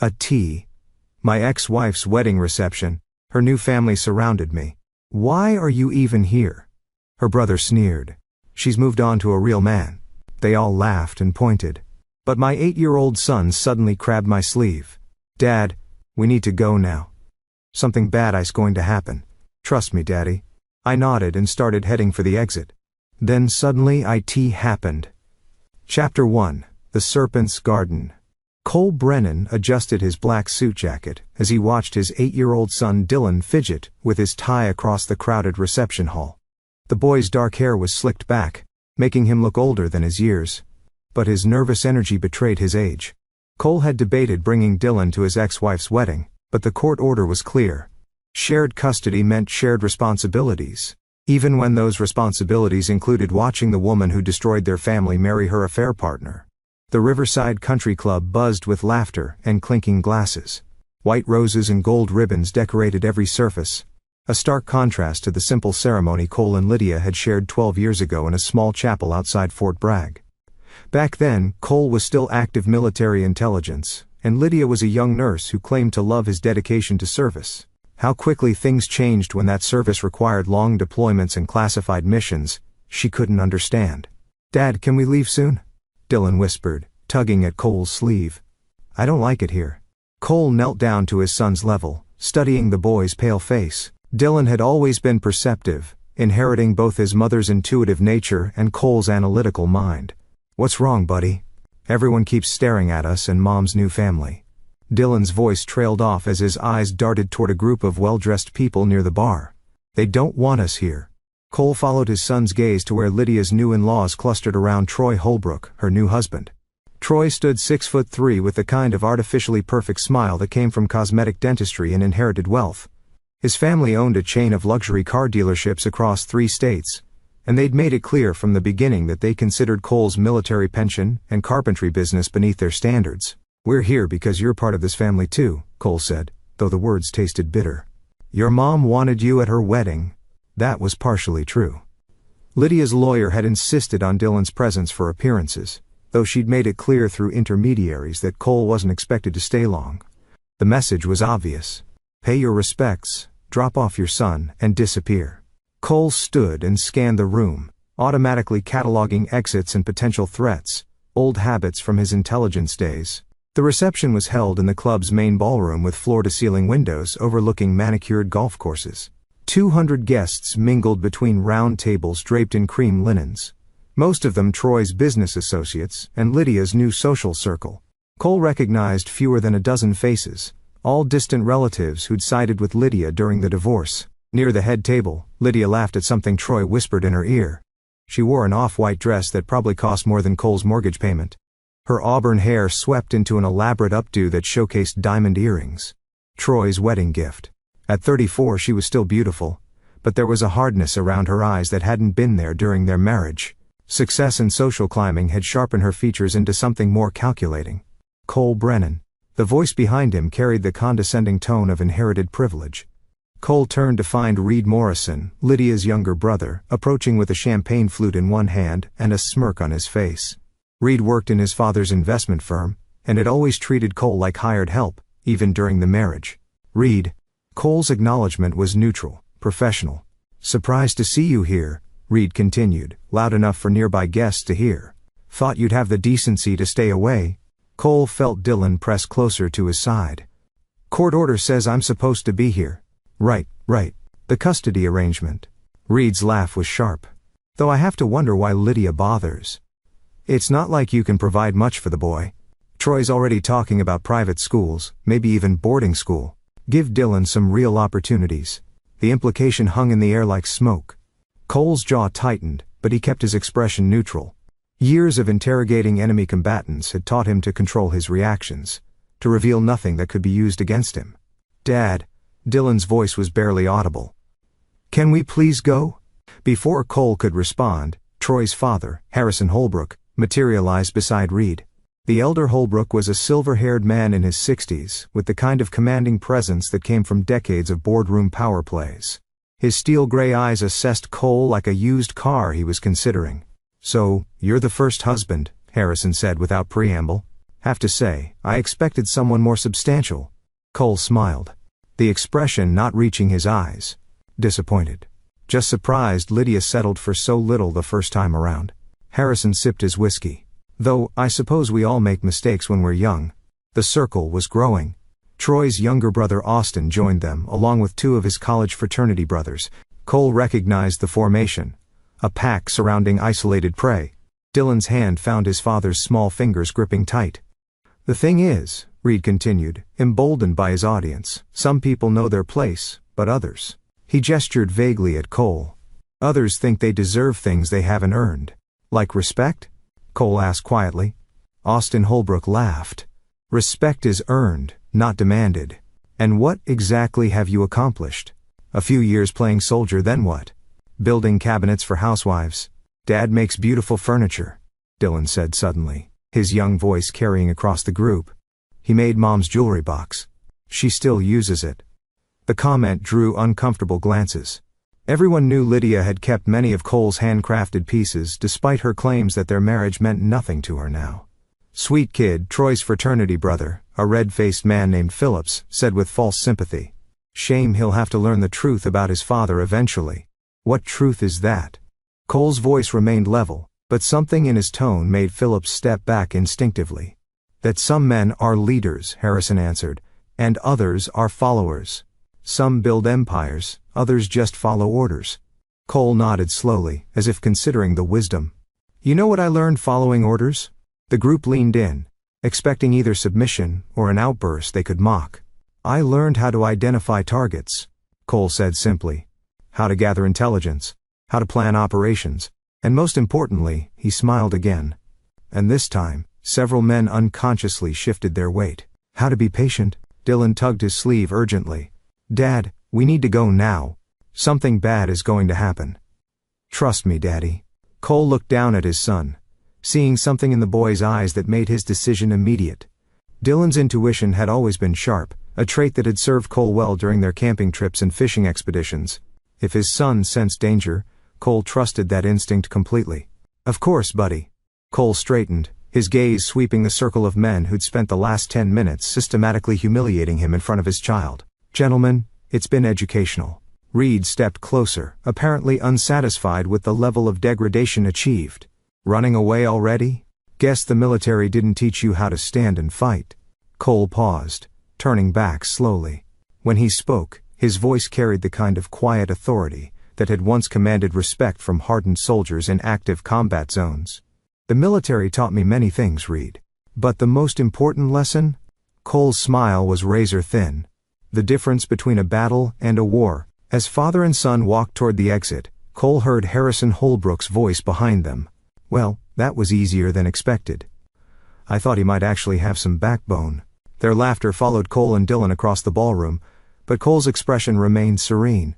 A tea. My ex-wife's wedding reception. Her new family surrounded me. Why are you even here? Her brother sneered. She's moved on to a real man. They all laughed and pointed. But my 8-year-old son suddenly grabbed my sleeve. Dad, we need to go now. Something bad is going to happen. Trust me, Daddy. I nodded and started heading for the exit. Then suddenly it happened. Chapter 1. The Serpent's Garden. Cole Brennan adjusted his black suit jacket as he watched his 8-year-old son Dylan fidget with his tie across the crowded reception hall. The boy's dark hair was slicked back, making him look older than his years. But his nervous energy betrayed his age. Cole had debated bringing Dylan to his ex-wife's wedding, but the court order was clear. Shared custody meant shared responsibilities, even when those responsibilities included watching the woman who destroyed their family marry her affair partner. The Riverside Country Club buzzed with laughter and clinking glasses. White roses and gold ribbons decorated every surface, a stark contrast to the simple ceremony Cole and Lydia had shared 12 years ago in a small chapel outside Fort Bragg. Back then, Cole was still active military intelligence, and Lydia was a young nurse who claimed to love his dedication to service. How quickly things changed when that service required long deployments and classified missions, she couldn't understand. Dad, can we leave soon? Dylan whispered, tugging at Cole's sleeve. I don't like it here. Cole knelt down to his son's level, studying the boy's pale face. Dylan had always been perceptive, inheriting both his mother's intuitive nature and Cole's analytical mind. What's wrong, buddy? Everyone keeps staring at us and Mom's new family. Dylan's voice trailed off as his eyes darted toward a group of well-dressed people near the bar. They don't want us here. Cole followed his son's gaze to where Lydia's new in-laws clustered around Troy Holbrook, her new husband. Troy stood 6'3" with the kind of artificially perfect smile that came from cosmetic dentistry and inherited wealth. His family owned a chain of luxury car dealerships across 3 states, and they'd made it clear from the beginning that they considered Cole's military pension and carpentry business beneath their standards. We're here because you're part of this family too, Cole said, though the words tasted bitter. Your mom wanted you at her wedding. That was partially true. Lydia's lawyer had insisted on Dylan's presence for appearances, though she'd made it clear through intermediaries that Cole wasn't expected to stay long. The message was obvious. Pay your respects, drop off your son, and disappear. Cole stood and scanned the room, automatically cataloging exits and potential threats, old habits from his intelligence days. The reception was held in the club's main ballroom with floor-to-ceiling windows overlooking manicured golf courses. 200 guests mingled between round tables draped in cream linens. Most of them Troy's business associates and Lydia's new social circle. Cole recognized fewer than a dozen faces, all distant relatives who'd sided with Lydia during the divorce. Near the head table, Lydia laughed at something Troy whispered in her ear. She wore an off-white dress that probably cost more than Cole's mortgage payment. Her auburn hair swept into an elaborate updo that showcased diamond earrings. Troy's wedding gift. At 34 she was still beautiful, but there was a hardness around her eyes that hadn't been there during their marriage. Success in social climbing had sharpened her features into something more calculating. Cole Brennan. The voice behind him carried the condescending tone of inherited privilege. Cole turned to find Reed Morrison, Lydia's younger brother, approaching with a champagne flute in one hand and a smirk on his face. Reed worked in his father's investment firm, and had always treated Cole like hired help, even during the marriage. Reed. Cole's acknowledgement was neutral, professional. Surprised to see you here, Reed continued, loud enough for nearby guests to hear. Thought you'd have the decency to stay away. Cole felt Dylan press closer to his side. Court order says I'm supposed to be here. Right. The custody arrangement. Reed's laugh was sharp. Though I have to wonder why Lydia bothers. It's not like you can provide much for the boy. Troy's already talking about private schools, maybe even boarding school. Give Dylan some real opportunities. The implication hung in the air like smoke. Cole's jaw tightened, but he kept his expression neutral. Years of interrogating enemy combatants had taught him to control his reactions, to reveal nothing that could be used against him. Dad. Dylan's voice was barely audible. Can we please go? Before Cole could respond, Troy's father, Harrison Holbrook, materialized beside Reed. The elder Holbrook was a silver-haired man in his 60s, with the kind of commanding presence that came from decades of boardroom power plays. His steel-gray eyes assessed Cole like a used car he was considering. So, you're the first husband, Harrison said without preamble. Have to say, I expected someone more substantial. Cole smiled, the expression not reaching his eyes. Disappointed. Just surprised Lydia settled for so little the first time around. Harrison sipped his whiskey. Though, I suppose we all make mistakes when we're young. The circle was growing. Troy's younger brother Austin joined them, along with 2 of his college fraternity brothers. Cole recognized the formation. A pack surrounding isolated prey. Dylan's hand found his father's small fingers gripping tight. The thing is, Reed continued, emboldened by his audience, some people know their place, but others. He gestured vaguely at Cole. Others think they deserve things they haven't earned. Like respect? Cole asked quietly. Austin Holbrook laughed. Respect is earned, not demanded. And what exactly have you accomplished? A few years playing soldier, then what? Building cabinets for housewives. Dad makes beautiful furniture, Dylan said suddenly, his young voice carrying across the group. He made Mom's jewelry box. She still uses it. The comment drew uncomfortable glances. Everyone knew Lydia had kept many of Cole's handcrafted pieces despite her claims that their marriage meant nothing to her now. Sweet kid, Troy's fraternity brother, a red-faced man named Phillips, said with false sympathy. Shame he'll have to learn the truth about his father eventually. What truth is that? Cole's voice remained level, but something in his tone made Phillips step back instinctively. That some men are leaders, Harrison answered, and others are followers. Some build empires, others just follow orders. Cole nodded slowly, as if considering the wisdom. You know what I learned following orders? The group leaned in, expecting either submission or an outburst they could mock. I learned how to identify targets, Cole said simply. How to gather intelligence, how to plan operations, and most importantly, he smiled again. And this time, several men unconsciously shifted their weight. How to be patient. Dylan tugged his sleeve urgently. Dad, we need to go now. Something bad is going to happen. Trust me, Daddy. Cole looked down at his son, seeing something in the boy's eyes that made his decision immediate. Dylan's intuition had always been sharp, a trait that had served Cole well during their camping trips and fishing expeditions. If his son sensed danger, Cole trusted that instinct completely. Of course, buddy. Cole straightened, his gaze sweeping the circle of men who'd spent the last 10 minutes systematically humiliating him in front of his child. Gentlemen, it's been educational. Reed stepped closer, apparently unsatisfied with the level of degradation achieved. Running away already? Guess the military didn't teach you how to stand and fight. Cole paused, turning back slowly. When he spoke, his voice carried the kind of quiet authority that had once commanded respect from hardened soldiers in active combat zones. The military taught me many things, Reed. But the most important lesson? Cole's smile was razor thin. The difference between a battle and a war. As father and son walked toward the exit, Cole heard Harrison Holbrook's voice behind them. Well, that was easier than expected. I thought he might actually have some backbone. Their laughter followed Cole and Dylan across the ballroom, but Cole's expression remained serene.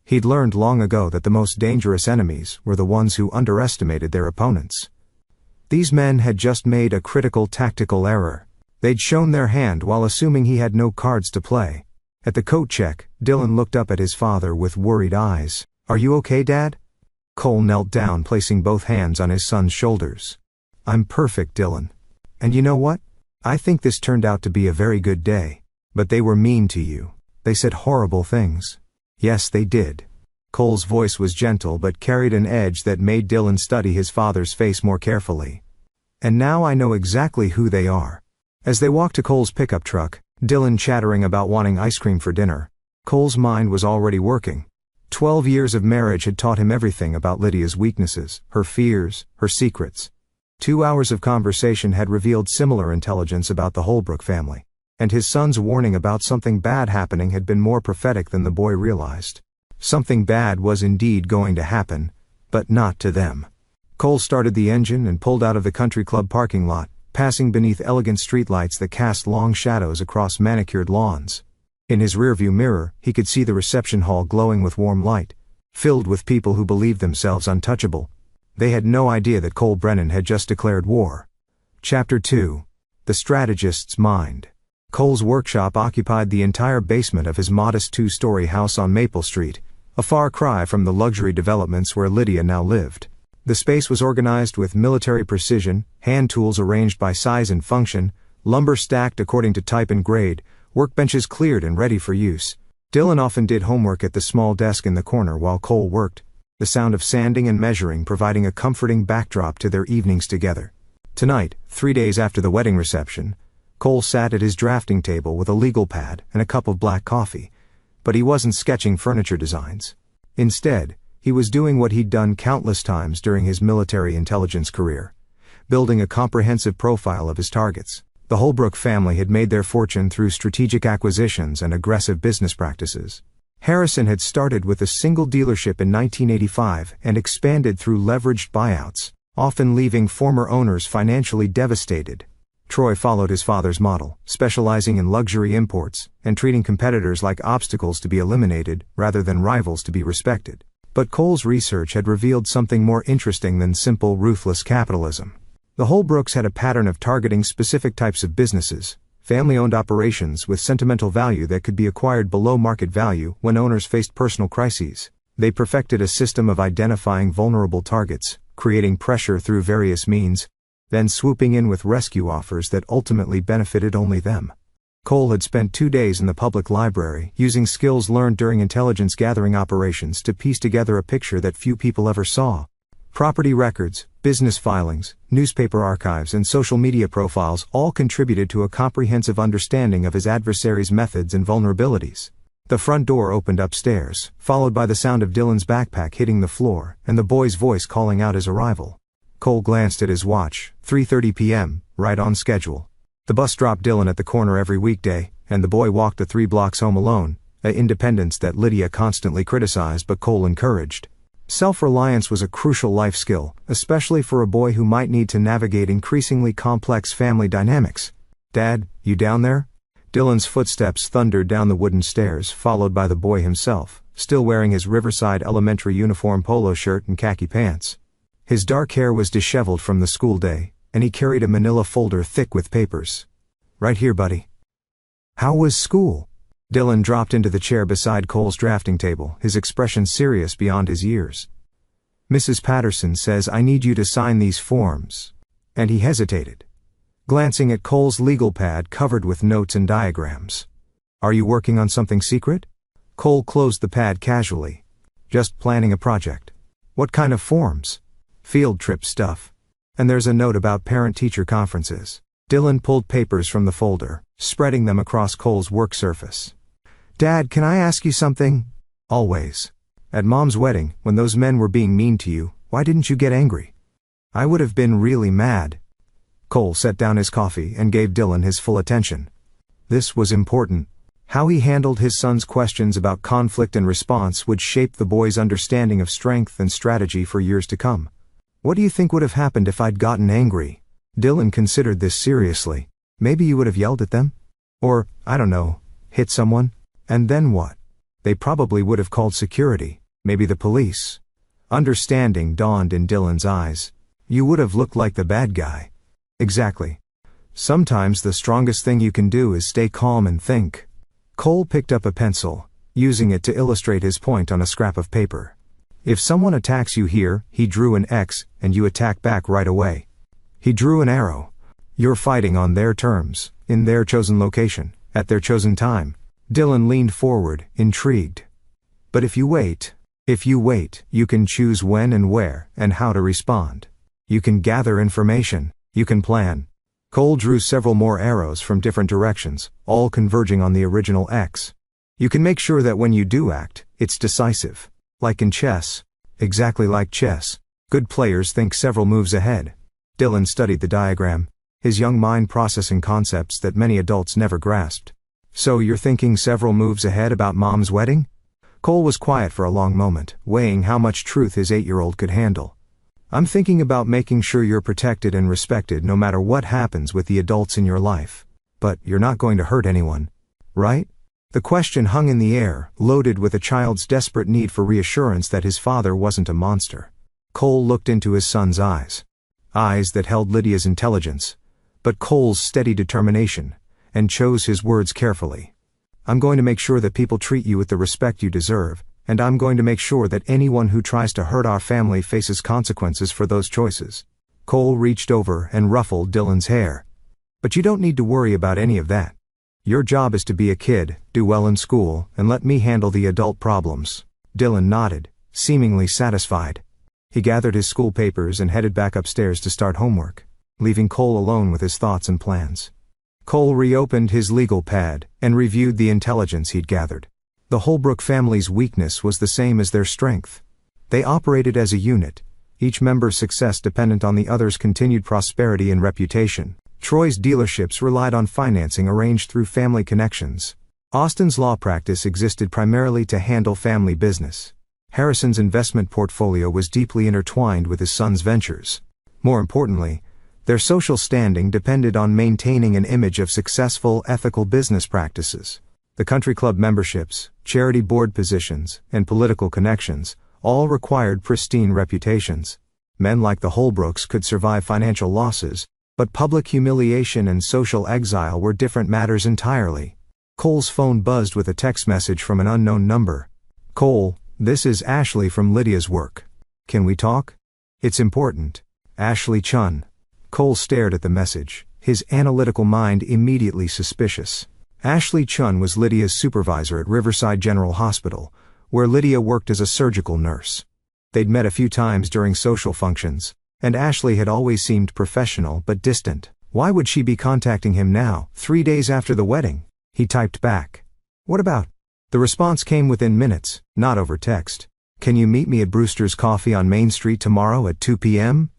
He'd learned long ago that the most dangerous enemies were the ones who underestimated their opponents. These men had just made a critical tactical error. They'd shown their hand while assuming he had no cards to play. At the coat check, Dylan looked up at his father with worried eyes. Are you okay, Dad? Cole knelt down, placing both hands on his son's shoulders. I'm perfect, Dylan. And you know what? I think this turned out to be a very good day. But they were mean to you. They said horrible things. Yes, they did. Cole's voice was gentle but carried an edge that made Dylan study his father's face more carefully. And now I know exactly who they are. As they walked to Cole's pickup truck, Dylan chattering about wanting ice cream for dinner, Cole's mind was already working. 12 years of marriage had taught him everything about Lydia's weaknesses, her fears, her secrets. 2 hours of conversation had revealed similar intelligence about the Holbrook family, and his son's warning about something bad happening had been more prophetic than the boy realized. Something bad was indeed going to happen, but not to them. Cole started the engine and pulled out of the country club parking lot, passing beneath elegant streetlights that cast long shadows across manicured lawns. In his rearview mirror, he could see the reception hall glowing with warm light, filled with people who believed themselves untouchable. They had no idea that Cole Brennan had just declared war. Chapter 2. The Strategist's Mind. Cole's workshop occupied the entire basement of his modest 2-story house on Maple Street, a far cry from the luxury developments where Lydia now lived. The space was organized with military precision, hand tools arranged by size and function, lumber stacked according to type and grade, workbenches cleared and ready for use. Dylan often did homework at the small desk in the corner while Cole worked, the sound of sanding and measuring providing a comforting backdrop to their evenings together. Tonight, 3 days after the wedding reception, Cole sat at his drafting table with a legal pad and a cup of black coffee, but he wasn't sketching furniture designs. Instead, he was doing what he'd done countless times during his military intelligence career, building a comprehensive profile of his targets. The Holbrook family had made their fortune through strategic acquisitions and aggressive business practices. Harrison had started with a single dealership in 1985 and expanded through leveraged buyouts, often leaving former owners financially devastated. Troy followed his father's model, specializing in luxury imports and treating competitors like obstacles to be eliminated rather than rivals to be respected. But Cole's research had revealed something more interesting than simple ruthless capitalism. The Holbrooks had a pattern of targeting specific types of businesses, family-owned operations with sentimental value that could be acquired below market value when owners faced personal crises. They perfected a system of identifying vulnerable targets, creating pressure through various means, then swooping in with rescue offers that ultimately benefited only them. Cole had spent 2 days in the public library using skills learned during intelligence gathering operations to piece together a picture that few people ever saw. Property records, business filings, newspaper archives, and social media profiles all contributed to a comprehensive understanding of his adversary's methods and vulnerabilities. The front door opened upstairs, followed by the sound of Dylan's backpack hitting the floor and the boy's voice calling out his arrival. Cole glanced at his watch, 3:30 p.m., right on schedule. The bus dropped Dylan at the corner every weekday, and the boy walked the 3 blocks home alone, an independence that Lydia constantly criticized but Cole encouraged. Self-reliance was a crucial life skill, especially for a boy who might need to navigate increasingly complex family dynamics. "Dad, you down there?" Dylan's footsteps thundered down the wooden stairs, followed by the boy himself, still wearing his Riverside Elementary uniform polo shirt and khaki pants. His dark hair was disheveled from the school day, and he carried a manila folder thick with papers. "Right here, buddy." "How was school?" Dylan dropped into the chair beside Cole's drafting table, his expression serious beyond his years. "Mrs. Patterson says I need you to sign these forms." And he hesitated, glancing at Cole's legal pad covered with notes and diagrams. "Are you working on something secret?" Cole closed the pad casually. "Just planning a project." "What kind of forms?" "Field trip stuff. And there's a note about parent-teacher conferences." Dylan pulled papers from the folder, spreading them across Cole's work surface. "Dad, can I ask you something?" "Always. At Mom's wedding, when those men were being mean to you, why didn't you get angry?" "I would have been really mad." Cole set down his coffee and gave Dylan his full attention. This was important. How he handled his son's questions about conflict and response would shape the boy's understanding of strength and strategy for years to come. "What do you think would have happened if I'd gotten angry?" Dylan considered this seriously. "Maybe you would have yelled at them? Or, I don't know, hit someone? And then what?" "They probably would have called security, maybe the police." Understanding dawned in Dylan's eyes. "You would have looked like the bad guy." "Exactly. Sometimes the strongest thing you can do is stay calm and think." Cole picked up a pencil, using it to illustrate his point on a scrap of paper. "If someone attacks you here," he drew an X, "and you attack back right away." He drew an arrow. "You're fighting on their terms, in their chosen location, at their chosen time." Dylan leaned forward, intrigued. "But if you wait, you can choose when and where and how to respond. You can gather information, you can plan." Cole drew several more arrows from different directions, all converging on the original X. "You can make sure that when you do act, it's decisive. Like in chess." "Exactly like chess. Good players think several moves ahead." Dylan studied the diagram, his young mind processing concepts that many adults never grasped. "So you're thinking several moves ahead about Mom's wedding?" Cole was quiet for a long moment, weighing how much truth his 8-year-old could handle. "I'm thinking about making sure you're protected and respected no matter what happens with the adults in your life. But you're not going to hurt anyone, right?" The question hung in the air, loaded with a child's desperate need for reassurance that his father wasn't a monster. Cole looked into his son's eyes. Eyes that held Lydia's intelligence, but Cole's steady determination, and chose his words carefully. "I'm going to make sure that people treat you with the respect you deserve, and I'm going to make sure that anyone who tries to hurt our family faces consequences for those choices." Cole reached over and ruffled Dylan's hair. "But you don't need to worry about any of that. Your job is to be a kid, do well in school, and let me handle the adult problems." Dylan nodded, seemingly satisfied. He gathered his school papers and headed back upstairs to start homework, leaving Cole alone with his thoughts and plans. Cole reopened his legal pad and reviewed the intelligence he'd gathered. The Holbrook family's weakness was the same as their strength. They operated as a unit, each member's success dependent on the other's continued prosperity and reputation. Troy's dealerships relied on financing arranged through family connections. Austin's law practice existed primarily to handle family business. Harrison's investment portfolio was deeply intertwined with his son's ventures. More importantly, their social standing depended on maintaining an image of successful, ethical business practices. The country club memberships, charity board positions, and political connections all required pristine reputations. Men like the Holbrooks could survive financial losses, but public humiliation and social exile were different matters entirely. Cole's phone buzzed with a text message from an unknown number. "Cole, this is Ashley from Lydia's work. Can we talk? It's important. Ashley Chun." Cole stared at the message, his analytical mind immediately suspicious. Ashley Chun was Lydia's supervisor at Riverside General Hospital, where Lydia worked as a surgical nurse. They'd met a few times during social functions, and Ashley had always seemed professional but distant. Why would she be contacting him now, 3 days after the wedding? He typed back. "What about?" The response came within minutes, not over text. "Can you meet me at Brewster's Coffee on Main Street tomorrow at 2 p.m.?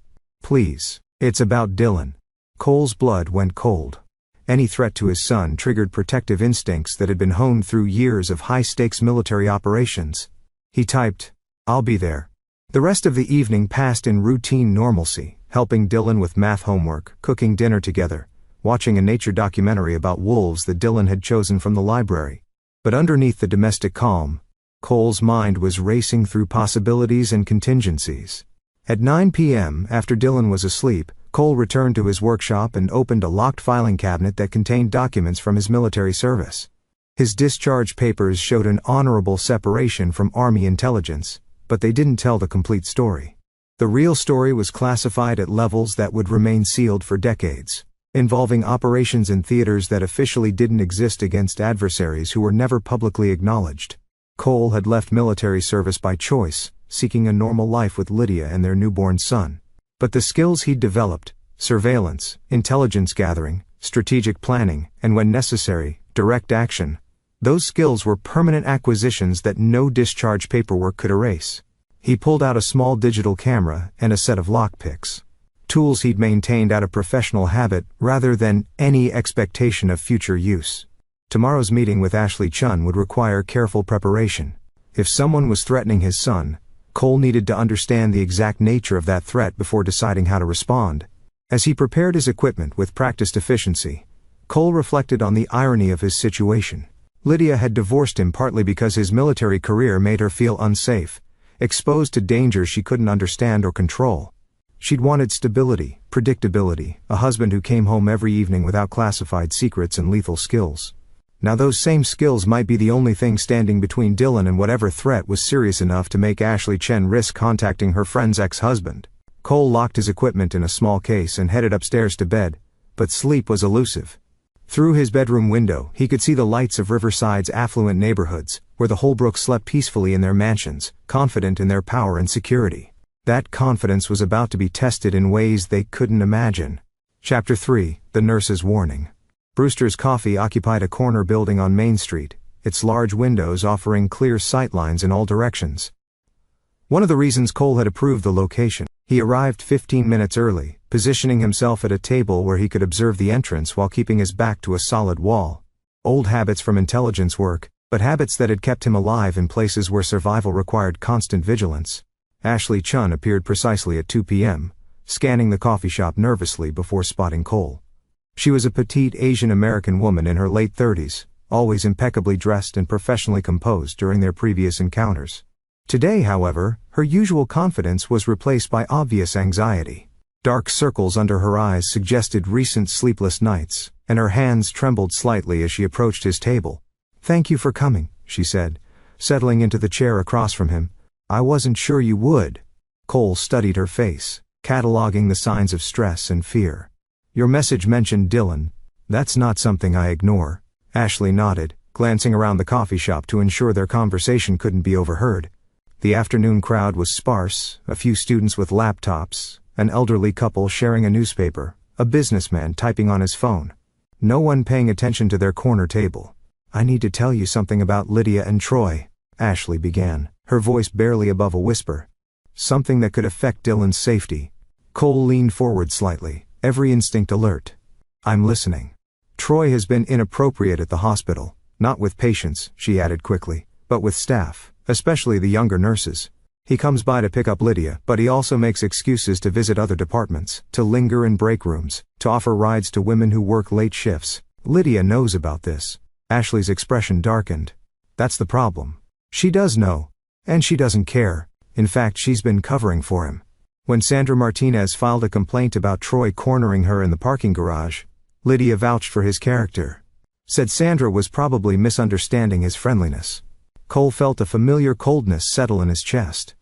Please. It's about Dylan." Cole's blood went cold. Any threat to his son triggered protective instincts that had been honed through years of high-stakes military operations. He typed, "I'll be there." The rest of the evening passed in routine normalcy, helping Dylan with math homework, cooking dinner together, watching a nature documentary about wolves that Dylan had chosen from the library. But underneath the domestic calm, Cole's mind was racing through possibilities and contingencies. At 9 p.m., after Dylan was asleep, Cole returned to his workshop and opened a locked filing cabinet that contained documents from his military service. His discharge papers showed an honorable separation from Army intelligence, but they didn't tell the complete story. The real story was classified at levels that would remain sealed for decades, involving operations in theaters that officially didn't exist against adversaries who were never publicly acknowledged. Cole had left military service by choice, seeking a normal life with Lydia and their newborn son. But the skills he'd developed, surveillance, intelligence gathering, strategic planning, and when necessary, direct action, those skills were permanent acquisitions that no discharge paperwork could erase. He pulled out a small digital camera and a set of lockpicks. Tools he'd maintained out of professional habit rather than any expectation of future use. Tomorrow's meeting with Ashley Chun would require careful preparation. If someone was threatening his son, Cole needed to understand the exact nature of that threat before deciding how to respond. As he prepared his equipment with practiced efficiency, Cole reflected on the irony of his situation. Lydia had divorced him partly because his military career made her feel unsafe, exposed to dangers she couldn't understand or control. She'd wanted stability, predictability, a husband who came home every evening without classified secrets and lethal skills. Now those same skills might be the only thing standing between Dylan and whatever threat was serious enough to make Ashley Chen risk contacting her friend's ex-husband. Cole locked his equipment in a small case and headed upstairs to bed, but sleep was elusive. Through his bedroom window, he could see the lights of Riverside's affluent neighborhoods, where the Holbrooks slept peacefully in their mansions, confident in their power and security. That confidence was about to be tested in ways they couldn't imagine. Chapter 3, The Nurse's Warning. Brewster's Coffee occupied a corner building on Main Street, its large windows offering clear sightlines in all directions. One of the reasons Cole had approved the location. He arrived 15 minutes early, positioning himself at a table where he could observe the entrance while keeping his back to a solid wall. Old habits from intelligence work, but habits that had kept him alive in places where survival required constant vigilance. Ashley Chun appeared precisely at 2 p.m., scanning the coffee shop nervously before spotting Cole. She was a petite Asian-American woman in her late 30s, always impeccably dressed and professionally composed during their previous encounters. Today, however, her usual confidence was replaced by obvious anxiety. Dark circles under her eyes suggested recent sleepless nights, and her hands trembled slightly as she approached his table. "Thank you for coming," she said, settling into the chair across from him. I wasn't sure you would. Cole studied her face, cataloging the signs of stress and fear. Your message mentioned Dylan. That's not something I ignore. Ashley nodded, glancing around the coffee shop to ensure their conversation couldn't be overheard. The afternoon crowd was sparse, a few students with laptops, an elderly couple sharing a newspaper, a businessman typing on his phone. No one paying attention to their corner table. I need to tell you something about Lydia and Troy, Ashley began, her voice barely above a whisper. Something that could affect Dylan's safety. Cole leaned forward slightly, every instinct alert. I'm listening. Troy has been inappropriate at the hospital, not with patients, she added quickly, but with staff, especially the younger nurses. He comes by to pick up Lydia, but he also makes excuses to visit other departments, to linger in break rooms, to offer rides to women who work late shifts. Lydia knows about this. Ashley's expression darkened. That's the problem. She does know. And she doesn't care. In fact, she's been covering for him. When Sandra Martinez filed a complaint about Troy cornering her in the parking garage, Lydia vouched for his character. Said Sandra was probably misunderstanding his friendliness. Cole felt a familiar coldness settle in his chest.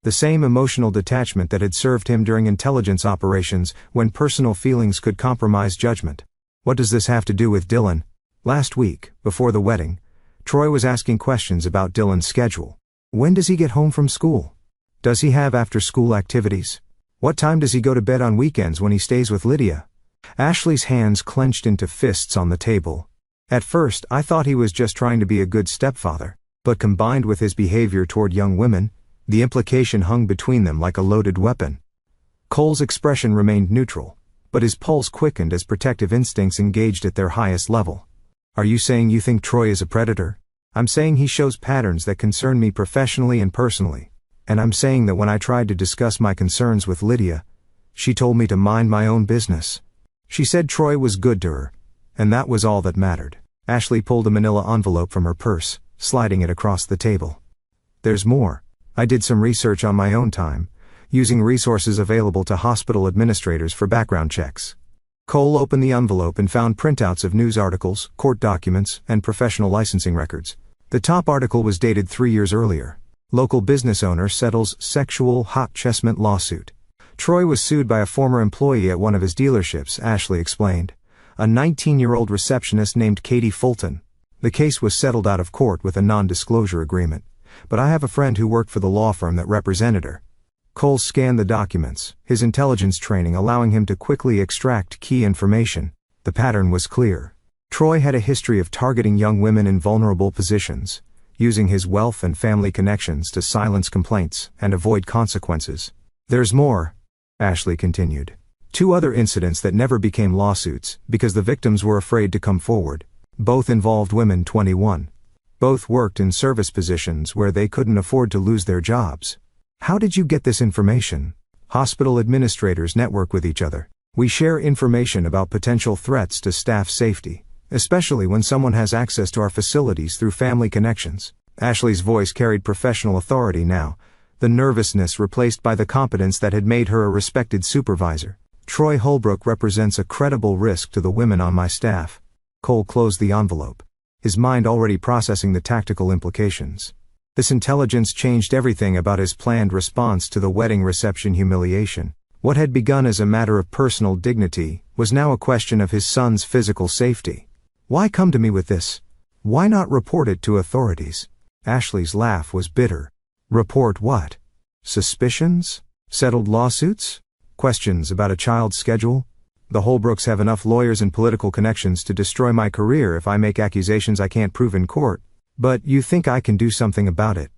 The same emotional detachment that had served him during intelligence operations when personal feelings could compromise judgment. What does this have to do with Dylan? Last week, before the wedding, Troy was asking questions about Dylan's schedule. When does he get home from school? Does he have after-school activities? What time does he go to bed on weekends when he stays with Lydia? Ashley's hands clenched into fists on the table. At first, I thought he was just trying to be a good stepfather, but combined with his behavior toward young women, the implication hung between them like a loaded weapon. Cole's expression remained neutral, but his pulse quickened as protective instincts engaged at their highest level. Are you saying you think Troy is a predator? I'm saying he shows patterns that concern me professionally and personally. And I'm saying that when I tried to discuss my concerns with Lydia, she told me to mind my own business. She said Troy was good to her, and that was all that mattered. Ashley pulled a manila envelope from her purse, sliding it across the table. There's more. I did some research on my own time, using resources available to hospital administrators for background checks. Cole opened the envelope and found printouts of news articles, court documents, and professional licensing records. The top article was dated 3 years earlier. Local business owner settles sexual hot chessment lawsuit. Troy was sued by a former employee at one of his dealerships, Ashley explained. A 19-year-old receptionist named Katie Fulton. The case was settled out of court with a non-disclosure agreement, but I have a friend who worked for the law firm that represented her. Cole scanned the documents, his intelligence training allowing him to quickly extract key information. The pattern was clear. Troy had a history of targeting young women in vulnerable positions, using his wealth and family connections to silence complaints and avoid consequences. There's more, Ashley continued. 2 other incidents that never became lawsuits because the victims were afraid to come forward. Both involved women 21. Both worked in service positions where they couldn't afford to lose their jobs. How did you get this information? Hospital administrators network with each other. We share information about potential threats to staff safety, especially when someone has access to our facilities through family connections. Ashley's voice carried professional authority now, the nervousness replaced by the competence that had made her a respected supervisor. Troy Holbrook represents a credible risk to the women on my staff. Cole closed the envelope, his mind already processing the tactical implications. This intelligence changed everything about his planned response to the wedding reception humiliation. What had begun as a matter of personal dignity was now a question of his son's physical safety. Why come to me with this? Why not report it to authorities? Ashley's laugh was bitter. Report what? Suspicions? Settled lawsuits? Questions about a child's schedule? The Holbrooks have enough lawyers and political connections to destroy my career if I make accusations I can't prove in court. But you think I can do something about it?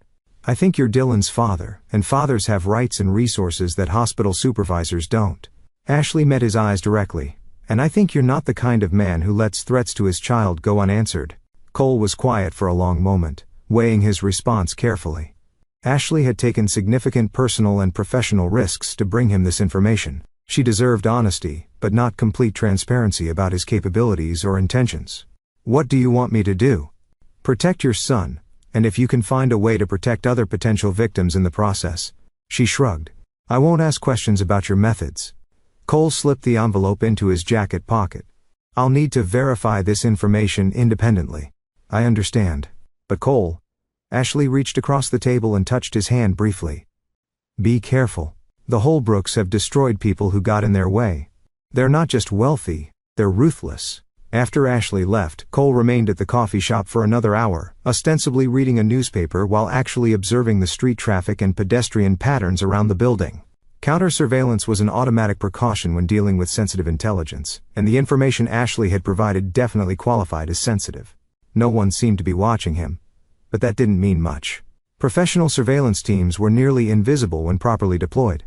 I think you're Dylan's father, and fathers have rights and resources that hospital supervisors don't. Ashley met his eyes directly. And I think you're not the kind of man who lets threats to his child go unanswered. Cole was quiet for a long moment, weighing his response carefully. Ashley had taken significant personal and professional risks to bring him this information. She deserved honesty, but not complete transparency about his capabilities or intentions. What do you want me to do? Protect your son, and if you can find a way to protect other potential victims in the process. She shrugged. I won't ask questions about your methods. Cole slipped the envelope into his jacket pocket. I'll need to verify this information independently. I understand. But Cole, Ashley reached across the table and touched his hand briefly. Be careful. The Holbrooks have destroyed people who got in their way. They're not just wealthy, they're ruthless. After Ashley left, Cole remained at the coffee shop for another hour, ostensibly reading a newspaper while actually observing the street traffic and pedestrian patterns around the building. Counter-surveillance was an automatic precaution when dealing with sensitive intelligence, and the information Ashley had provided definitely qualified as sensitive. No one seemed to be watching him, but that didn't mean much. Professional surveillance teams were nearly invisible when properly deployed.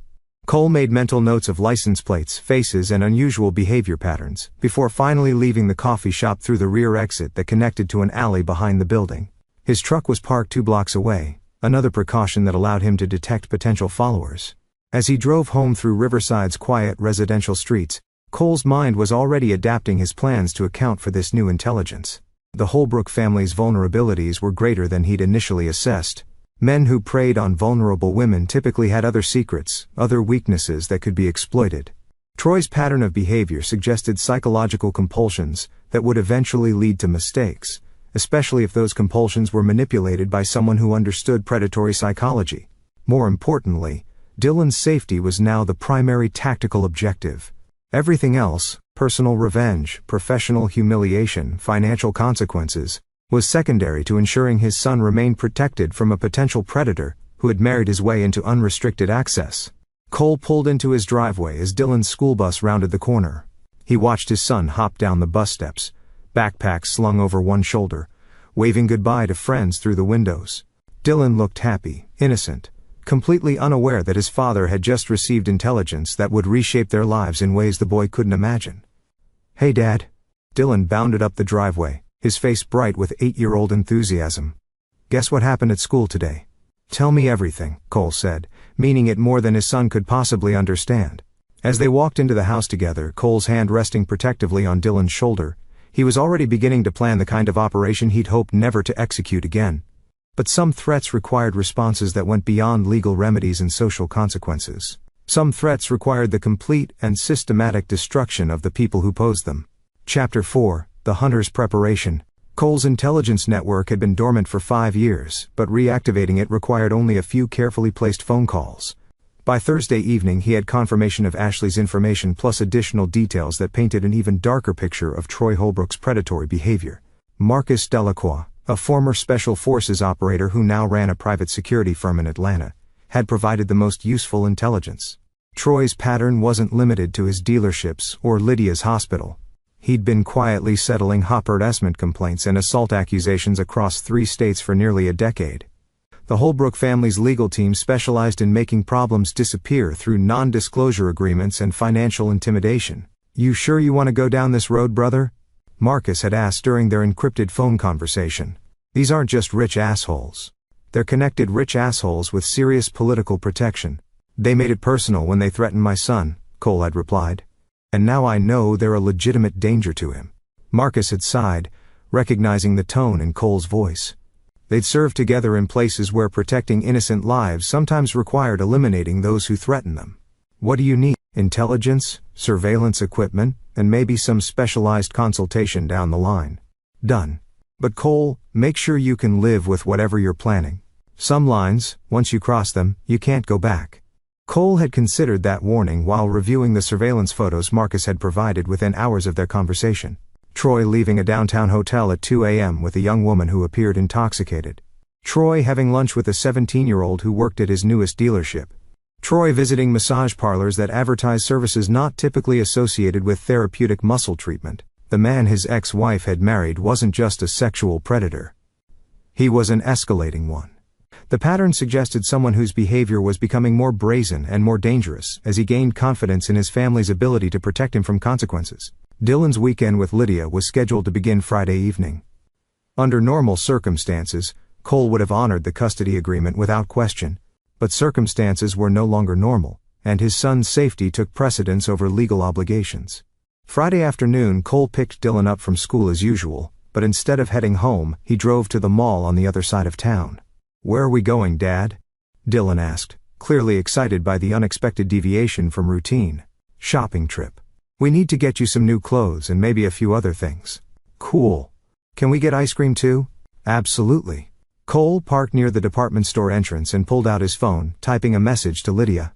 Cole made mental notes of license plates, faces, and unusual behavior patterns, before finally leaving the coffee shop through the rear exit that connected to an alley behind the building. His truck was parked 2 blocks away, another precaution that allowed him to detect potential followers. As he drove home through Riverside's quiet residential streets, Cole's mind was already adapting his plans to account for this new intelligence. The Holbrook family's vulnerabilities were greater than he'd initially assessed. Men who preyed on vulnerable women typically had other secrets, other weaknesses that could be exploited. Troy's pattern of behavior suggested psychological compulsions that would eventually lead to mistakes, especially if those compulsions were manipulated by someone who understood predatory psychology. More importantly, Dylan's safety was now the primary tactical objective. Everything else, personal revenge, professional humiliation, financial consequences, was secondary to ensuring his son remained protected from a potential predator who had married his way into unrestricted access. Cole pulled into his driveway as Dylan's school bus rounded the corner. He watched his son hop down the bus steps, backpack slung over one shoulder, waving goodbye to friends through the windows. Dylan looked happy, innocent, completely unaware that his father had just received intelligence that would reshape their lives in ways the boy couldn't imagine. Hey Dad. Dylan bounded up the driveway, his face bright with 8-year-old enthusiasm. Guess what happened at school today? Tell me everything, Cole said, meaning it more than his son could possibly understand. As they walked into the house together, Cole's hand resting protectively on Dylan's shoulder, he was already beginning to plan the kind of operation he'd hoped never to execute again. But some threats required responses that went beyond legal remedies and social consequences. Some threats required the complete and systematic destruction of the people who posed them. Chapter 4. The Hunter's Preparation. Cole's intelligence network had been dormant for 5 years, but reactivating it required only a few carefully placed phone calls. By Thursday evening he had confirmation of Ashley's information plus additional details that painted an even darker picture of Troy Holbrook's predatory behavior. Marcus Delacroix, a former Special Forces operator who now ran a private security firm in Atlanta, had provided the most useful intelligence. Troy's pattern wasn't limited to his dealerships or Lydia's hospital. He'd been quietly settling harassment complaints and assault accusations across 3 states for nearly a decade. The Holbrook family's legal team specialized in making problems disappear through non-disclosure agreements and financial intimidation. You sure you want to go down this road, brother? Marcus had asked during their encrypted phone conversation. These aren't just rich assholes. They're connected rich assholes with serious political protection. They made it personal when they threatened my son, Cole had replied. And now I know they're a legitimate danger to him. Marcus had sighed, recognizing the tone in Cole's voice. They'd served together in places where protecting innocent lives sometimes required eliminating those who threaten them. What do you need? Intelligence, surveillance equipment, and maybe some specialized consultation down the line. Done. But Cole, make sure you can live with whatever you're planning. Some lines, once you cross them, you can't go back. Cole had considered that warning while reviewing the surveillance photos Marcus had provided within hours of their conversation. Troy leaving a downtown hotel at 2 a.m. with a young woman who appeared intoxicated. Troy having lunch with a 17-year-old who worked at his newest dealership. Troy visiting massage parlors that advertise services not typically associated with therapeutic muscle treatment. The man his ex-wife had married wasn't just a sexual predator. He was an escalating one. The pattern suggested someone whose behavior was becoming more brazen and more dangerous as he gained confidence in his family's ability to protect him from consequences. Dylan's weekend with Lydia was scheduled to begin Friday evening. Under normal circumstances, Cole would have honored the custody agreement without question. But circumstances were no longer normal, and his son's safety took precedence over legal obligations. Friday afternoon Cole picked Dylan up from school as usual, but instead of heading home, he drove to the mall on the other side of town. Where are we going, Dad? Dylan asked, clearly excited by the unexpected deviation from routine. Shopping trip. We need to get you some new clothes and maybe a few other things. Cool. Can we get ice cream too? Absolutely. Cole parked near the department store entrance and pulled out his phone, typing a message to Lydia.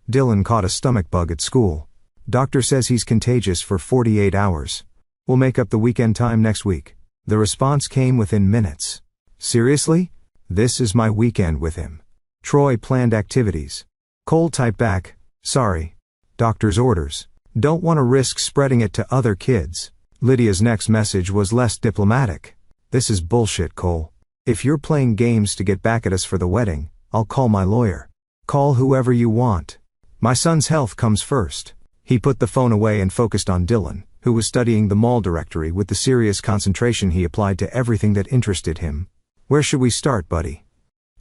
Dylan caught a stomach bug at school. Doctor says he's contagious for 48 hours. We'll make up the weekend time next week. The response came within minutes. Seriously? This is my weekend with him. Troy planned activities. Cole typed back, sorry. Doctor's orders. Don't want to risk spreading it to other kids. Lydia's next message was less diplomatic. This is bullshit, Cole. If you're playing games to get back at us for the wedding, I'll call my lawyer. Call whoever you want. My son's health comes first. He put the phone away and focused on Dylan, who was studying the mall directory with the serious concentration he applied to everything that interested him. Where should we start, buddy?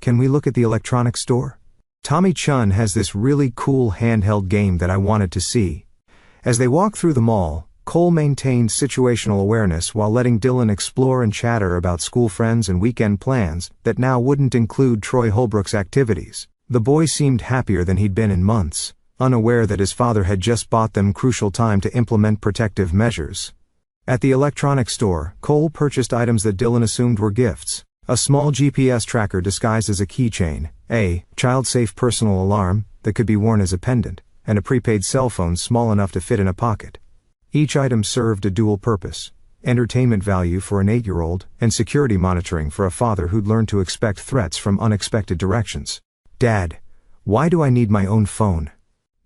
Can we look at the electronics store? Tommy Chun has this really cool handheld game that I wanted to see. As they walked through the mall, Cole maintained situational awareness while letting Dylan explore and chatter about school friends and weekend plans that now wouldn't include Troy Holbrook's activities. The boy seemed happier than he'd been in months, unaware that his father had just bought them crucial time to implement protective measures. At the electronics store, Cole purchased items that Dylan assumed were gifts. A small GPS tracker disguised as a keychain, a child-safe personal alarm that could be worn as a pendant, and a prepaid cell phone small enough to fit in a pocket. Each item served a dual purpose: entertainment value for an 8-year-old, and security monitoring for a father who'd learned to expect threats from unexpected directions. Dad, why do I need my own phone?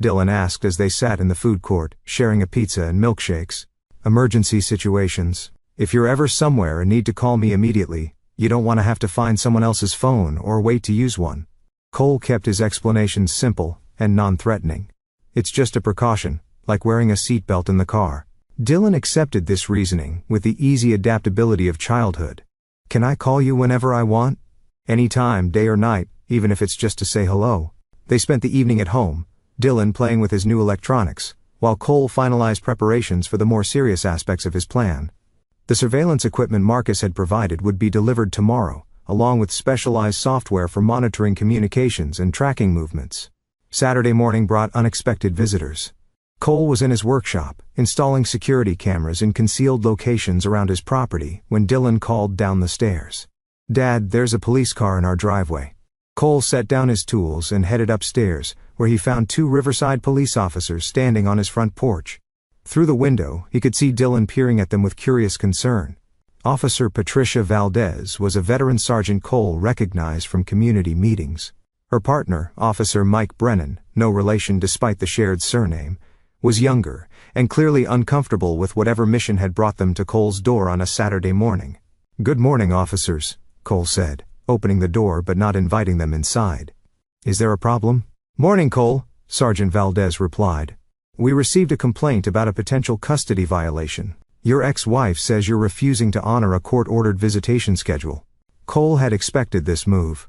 Dylan asked as they sat in the food court, sharing a pizza and milkshakes. Emergency situations. If you're ever somewhere and need to call me immediately, you don't want to have to find someone else's phone or wait to use one. Cole kept his explanations simple and non-threatening. It's just a precaution, like wearing a seatbelt in the car. Dylan accepted this reasoning with the easy adaptability of childhood. Can I call you whenever I want? Anytime, day or night, even if it's just to say hello. They spent the evening at home, Dylan playing with his new electronics, while Cole finalized preparations for the more serious aspects of his plan. The surveillance equipment Marcus had provided would be delivered tomorrow, along with specialized software for monitoring communications and tracking movements. Saturday morning brought unexpected visitors. Cole was in his workshop, installing security cameras in concealed locations around his property, when Dylan called down the stairs. Dad, there's a police car in our driveway. Cole set down his tools and headed upstairs, where he found 2 Riverside police officers standing on his front porch. Through the window, he could see Dylan peering at them with curious concern. Officer Patricia Valdez was a veteran Sergeant Cole recognized from community meetings. Her partner, Officer Mike Brennan, no relation despite the shared surname, was younger, and clearly uncomfortable with whatever mission had brought them to Cole's door on a Saturday morning. Good morning, officers, Cole said, opening the door but not inviting them inside. Is there a problem? Morning, Cole, Sergeant Valdez replied. We received a complaint about a potential custody violation. Your ex-wife says you're refusing to honor a court-ordered visitation schedule. Cole had expected this move.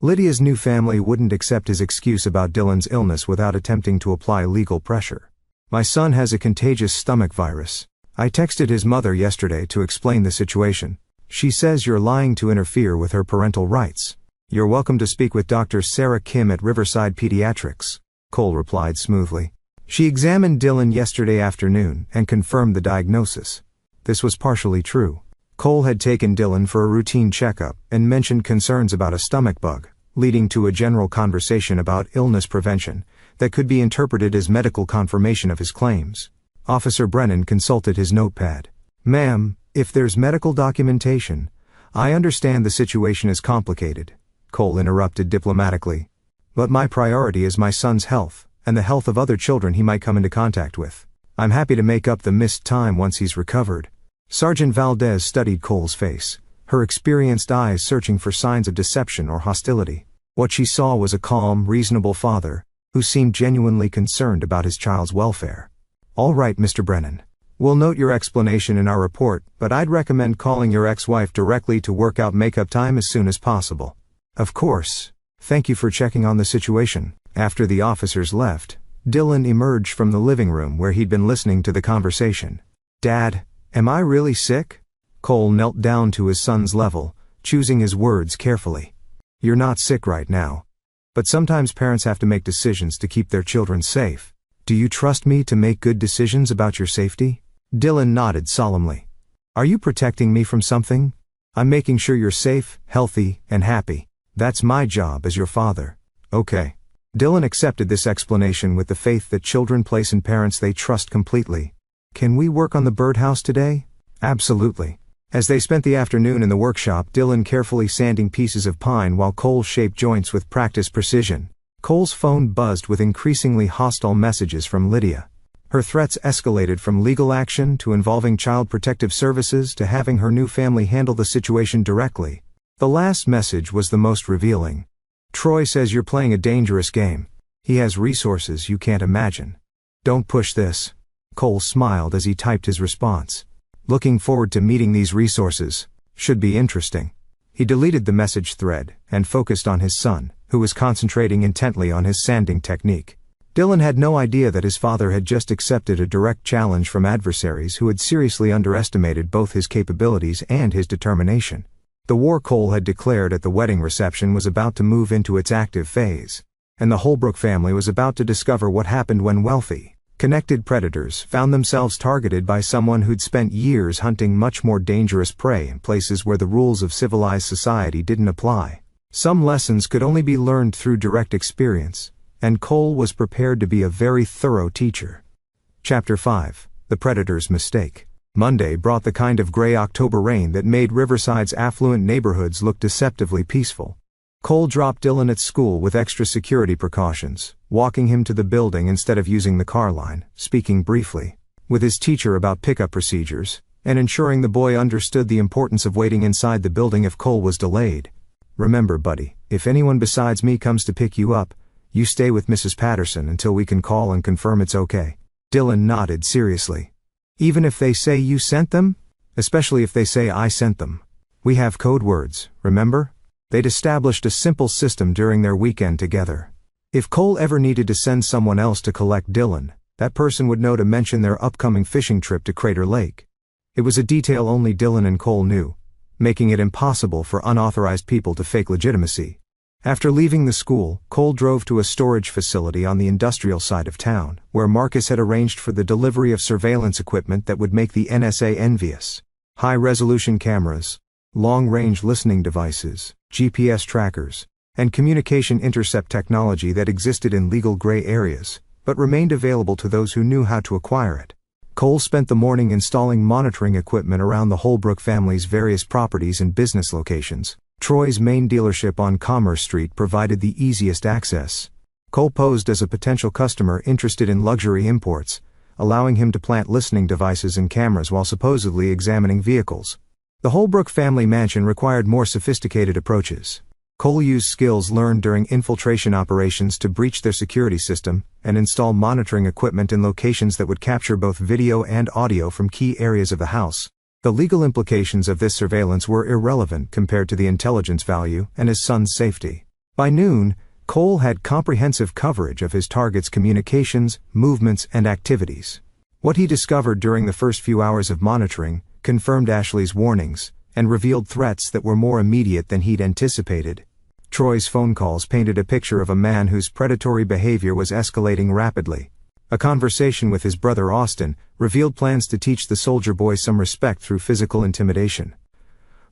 Lydia's new family wouldn't accept his excuse about Dylan's illness without attempting to apply legal pressure. My son has a contagious stomach virus. I texted his mother yesterday to explain the situation. She says you're lying to interfere with her parental rights. You're welcome to speak with Dr. Sarah Kim at Riverside Pediatrics, Cole replied smoothly. She examined Dylan yesterday afternoon and confirmed the diagnosis. This was partially true. Cole had taken Dylan for a routine checkup and mentioned concerns about a stomach bug, leading to a general conversation about illness prevention that could be interpreted as medical confirmation of his claims. Officer Brennan consulted his notepad. Ma'am, if there's medical documentation, I understand the situation is complicated, Cole interrupted diplomatically. But my priority is my son's health, and the health of other children he might come into contact with. I'm happy to make up the missed time once he's recovered. Sergeant Valdez studied Cole's face, her experienced eyes searching for signs of deception or hostility. What she saw was a calm, reasonable father, who seemed genuinely concerned about his child's welfare. All right, Mr. Brennan. We'll note your explanation in our report, but I'd recommend calling your ex-wife directly to work out makeup time as soon as possible. Of course. Thank you for checking on the situation. After the officers left, Dylan emerged from the living room where he'd been listening to the conversation. Dad, am I really sick? Cole knelt down to his son's level, choosing his words carefully. You're not sick right now. But sometimes parents have to make decisions to keep their children safe. Do you trust me to make good decisions about your safety? Dylan nodded solemnly. Are you protecting me from something? I'm making sure you're safe, healthy, and happy. That's my job as your father. Okay. Dylan accepted this explanation with the faith that children place in parents they trust completely. Can we work on the birdhouse today? Absolutely. As they spent the afternoon in the workshop, Dylan carefully sanding pieces of pine while Cole shaped joints with practiced precision. Cole's phone buzzed with increasingly hostile messages from Lydia. Her threats escalated from legal action to involving Child Protective Services to having her new family handle the situation directly. The last message was the most revealing. Troy says you're playing a dangerous game. He has resources you can't imagine. Don't push this. Cole smiled as he typed his response. Looking forward to meeting these resources. Should be interesting. He deleted the message thread and focused on his son, who was concentrating intently on his sanding technique. Dylan had no idea that his father had just accepted a direct challenge from adversaries who had seriously underestimated both his capabilities and his determination. The war Cole had declared at the wedding reception was about to move into its active phase, and the Holbrook family was about to discover what happened when wealthy, connected predators found themselves targeted by someone who'd spent years hunting much more dangerous prey in places where the rules of civilized society didn't apply. Some lessons could only be learned through direct experience, and Cole was prepared to be a very thorough teacher. Chapter 5: The Predator's Mistake. Monday brought the kind of gray October rain that made Riverside's affluent neighborhoods look deceptively peaceful. Cole dropped Dylan at school with extra security precautions, walking him to the building instead of using the car line, speaking briefly with his teacher about pickup procedures, and ensuring the boy understood the importance of waiting inside the building if Cole was delayed. Remember, buddy, if anyone besides me comes to pick you up, you stay with Mrs. Patterson until we can call and confirm it's okay. Dylan nodded seriously. Even if they say you sent them? Especially if they say I sent them. We have code words, remember? They'd established a simple system during their weekend together. If Cole ever needed to send someone else to collect Dylan, that person would know to mention their upcoming fishing trip to Crater Lake. It was a detail only Dylan and Cole knew, making it impossible for unauthorized people to fake legitimacy. After leaving the school, Cole drove to a storage facility on the industrial side of town, where Marcus had arranged for the delivery of surveillance equipment that would make the NSA envious. High-resolution cameras, long-range listening devices, GPS trackers, and communication intercept technology that existed in legal gray areas, but remained available to those who knew how to acquire it. Cole spent the morning installing monitoring equipment around the Holbrook family's various properties and business locations. Troy's main dealership on Commerce Street provided the easiest access. Cole posed as a potential customer interested in luxury imports, allowing him to plant listening devices and cameras while supposedly examining vehicles. The Holbrook family mansion required more sophisticated approaches. Cole used skills learned during infiltration operations to breach their security system and install monitoring equipment in locations that would capture both video and audio from key areas of the house. The legal implications of this surveillance were irrelevant compared to the intelligence value and his son's safety. By noon, Cole had comprehensive coverage of his target's communications, movements, and activities. What he discovered during the first few hours of monitoring confirmed Ashley's warnings and revealed threats that were more immediate than he'd anticipated. Troy's phone calls painted a picture of a man whose predatory behavior was escalating rapidly. A conversation with his brother Austin revealed plans to teach the soldier boy some respect through physical intimidation.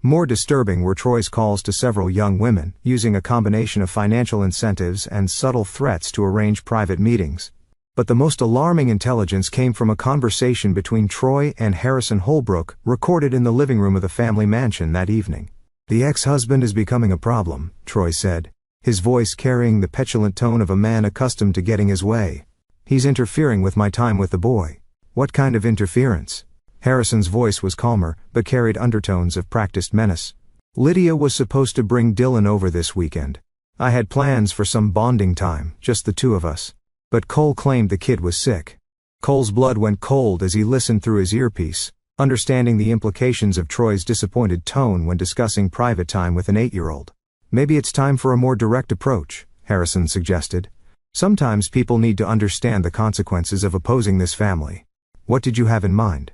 More disturbing were Troy's calls to several young women, using a combination of financial incentives and subtle threats to arrange private meetings. But the most alarming intelligence came from a conversation between Troy and Harrison Holbrook, recorded in the living room of the family mansion that evening. "The ex-husband is becoming a problem," Troy said, his voice carrying the petulant tone of a man accustomed to getting his way. "He's interfering with my time with the boy." "What kind of interference?" Harrison's voice was calmer, but carried undertones of practiced menace. "Lydia was supposed to bring Dylan over this weekend. I had plans for some bonding time, just the two of us. But Cole claimed the kid was sick." Cole's blood went cold as he listened through his earpiece, understanding the implications of Troy's disappointed tone when discussing private time with an 8-year-old. "Maybe it's time for a more direct approach," Harrison suggested. "Sometimes people need to understand the consequences of opposing this family." "What did you have in mind?"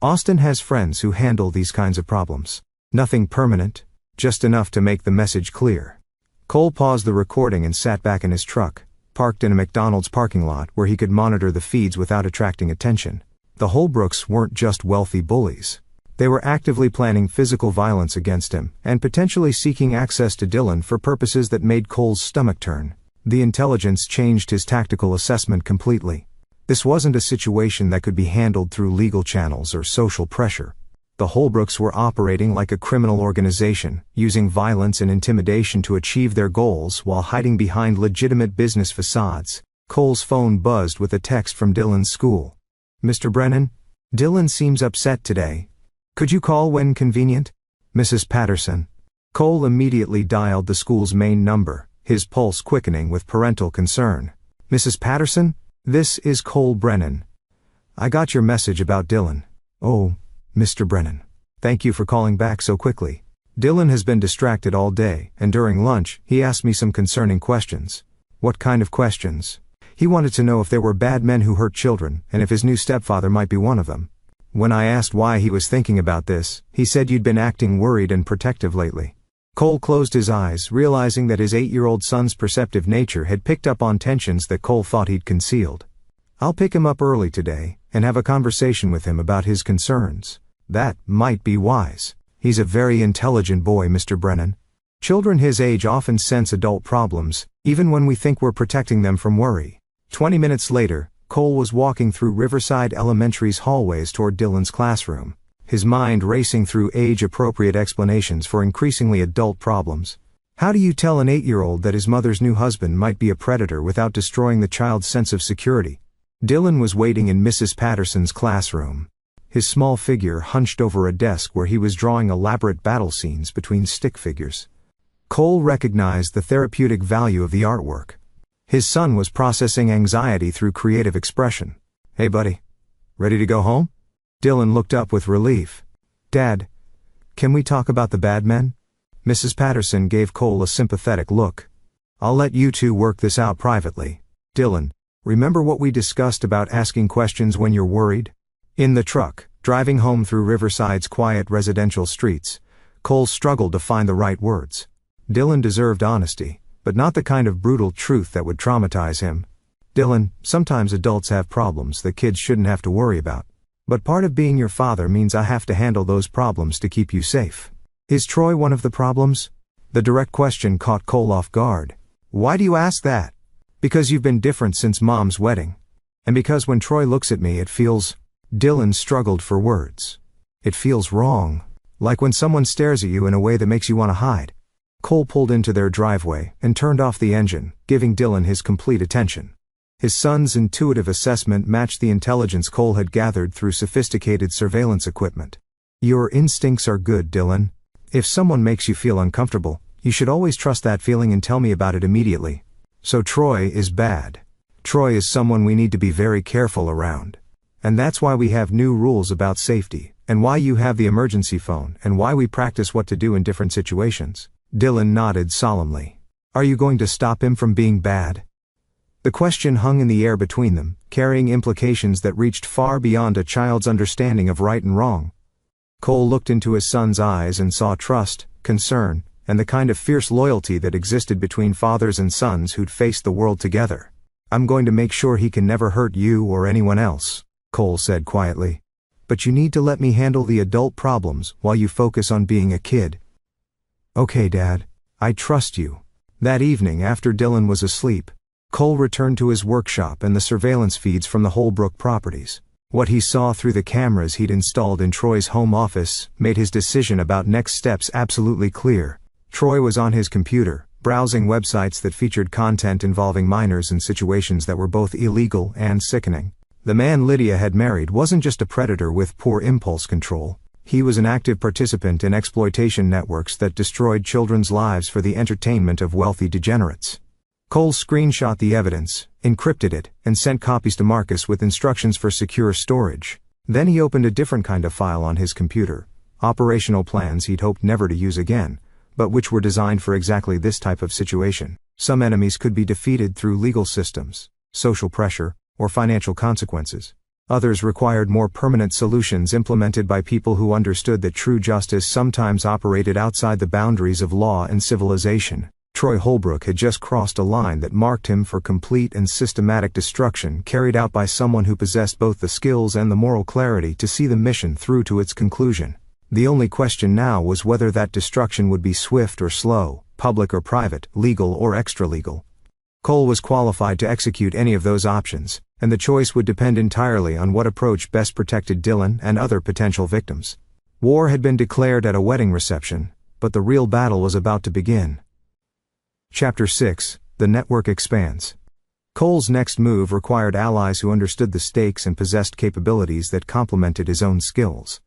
"Austin has friends who handle these kinds of problems. Nothing permanent, just enough to make the message clear." Cole paused the recording and sat back in his truck, parked in a McDonald's parking lot where he could monitor the feeds without attracting attention. The Holbrooks weren't just wealthy bullies. They were actively planning physical violence against him, and potentially seeking access to Dylan for purposes that made Cole's stomach turn. The intelligence changed his tactical assessment completely. This wasn't a situation that could be handled through legal channels or social pressure. The Holbrooks were operating like a criminal organization, using violence and intimidation to achieve their goals while hiding behind legitimate business facades. Cole's phone buzzed with a text from Dylan's school. "Mr. Brennan? Dylan seems upset today. Could you call when convenient? Mrs. Patterson." Cole immediately dialed the school's main number, his pulse quickening with parental concern. "Mrs. Patterson? This is Cole Brennan. I got your message about Dylan." "Oh, Mr. Brennan. Thank you for calling back so quickly. Dylan has been distracted all day, and during lunch, he asked me some concerning questions." "What kind of questions?" "He wanted to know if there were bad men who hurt children, and if his new stepfather might be one of them. When I asked why he was thinking about this, he said you'd been acting worried and protective lately." Cole closed his eyes, realizing that his 8-year-old son's perceptive nature had picked up on tensions that Cole thought he'd concealed. "I'll pick him up early today, and have a conversation with him about his concerns. That might be wise. He's a very intelligent boy, Mr. Brennan. Children his age often sense adult problems, even when we think we're protecting them from worry." 20 minutes later, Cole was walking through Riverside Elementary's hallways toward Dylan's classroom, his mind racing through age-appropriate explanations for increasingly adult problems. How do you tell an 8-year-old that his mother's new husband might be a predator without destroying the child's sense of security? Dylan was waiting in Mrs. Patterson's classroom, his small figure hunched over a desk where he was drawing elaborate battle scenes between stick figures. Cole recognized the therapeutic value of the artwork. His son was processing anxiety through creative expression. "Hey buddy, ready to go home?" Dylan looked up with relief. "Dad, can we talk about the bad men?" Mrs. Patterson gave Cole a sympathetic look. "I'll let you two work this out privately. Dylan, remember what we discussed about asking questions when you're worried?" In the truck, driving home through Riverside's quiet residential streets, Cole struggled to find the right words. Dylan deserved honesty, but not the kind of brutal truth that would traumatize him. "Dylan, sometimes adults have problems that kids shouldn't have to worry about. But part of being your father means I have to handle those problems to keep you safe. Is Troy one of the problems?" The direct question caught Cole off guard. "Why do you ask that?" "Because you've been different since Mom's wedding. And because when Troy looks at me it feels..." Dylan struggled for words. "It feels wrong. Like when someone stares at you in a way that makes you want to hide." Cole pulled into their driveway and turned off the engine, giving Dylan his complete attention. His son's intuitive assessment matched the intelligence Cole had gathered through sophisticated surveillance equipment. "Your instincts are good, Dylan. If someone makes you feel uncomfortable, you should always trust that feeling and tell me about it immediately. So Troy is bad. Troy is someone we need to be very careful around. And that's why we have new rules about safety, and why you have the emergency phone, and why we practice what to do in different situations." Dylan nodded solemnly. "Are you going to stop him from being bad?" The question hung in the air between them, carrying implications that reached far beyond a child's understanding of right and wrong. Cole looked into his son's eyes and saw trust, concern, and the kind of fierce loyalty that existed between fathers and sons who'd faced the world together. "I'm going to make sure he can never hurt you or anyone else," Cole said quietly. "But you need to let me handle the adult problems while you focus on being a kid." "Okay, Dad. I trust you." That evening, after Dylan was asleep, Cole returned to his workshop and the surveillance feeds from the Holbrook properties. What he saw through the cameras he'd installed in Troy's home office made his decision about next steps absolutely clear. Troy was on his computer, browsing websites that featured content involving minors in situations that were both illegal and sickening. The man Lydia had married wasn't just a predator with poor impulse control. He was an active participant in exploitation networks that destroyed children's lives for the entertainment of wealthy degenerates. Cole screenshot the evidence, encrypted it, and sent copies to Marcus with instructions for secure storage. Then he opened a different kind of file on his computer, operational plans he'd hoped never to use again, but which were designed for exactly this type of situation. Some enemies could be defeated through legal systems, social pressure, or financial consequences. Others required more permanent solutions implemented by people who understood that true justice sometimes operated outside the boundaries of law and civilization. Troy Holbrook had just crossed a line that marked him for complete and systematic destruction carried out by someone who possessed both the skills and the moral clarity to see the mission through to its conclusion. The only question now was whether that destruction would be swift or slow, public or private, legal or extra-legal. Cole was qualified to execute any of those options, and the choice would depend entirely on what approach best protected Dylan and other potential victims. War had been declared at a wedding reception, but the real battle was about to begin. Chapter 6: The Network Expands. Cole's next move required allies who understood the stakes and possessed capabilities that complemented his own skills.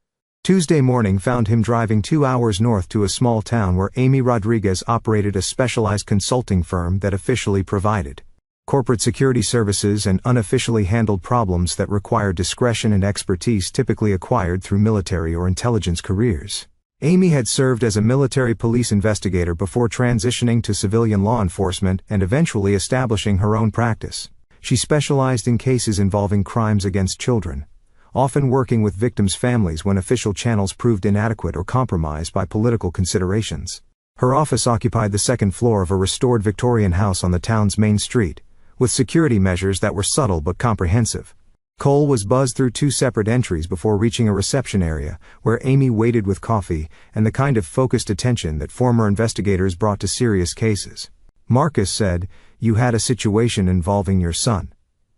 Tuesday morning found him driving 2 hours north to a small town where Amy Rodriguez operated a specialized consulting firm that officially provided corporate security services and unofficially handled problems that required discretion and expertise typically acquired through military or intelligence careers. Amy had served as a military police investigator before transitioning to civilian law enforcement and eventually establishing her own practice. She specialized in cases involving crimes against children, often working with victims' families when official channels proved inadequate or compromised by political considerations. Her office occupied the second floor of a restored Victorian house on the town's main street, with security measures that were subtle but comprehensive. Cole was buzzed through 2 separate entries before reaching a reception area, where Amy waited with coffee and the kind of focused attention that former investigators brought to serious cases. Marcus said, "You had a situation involving your son."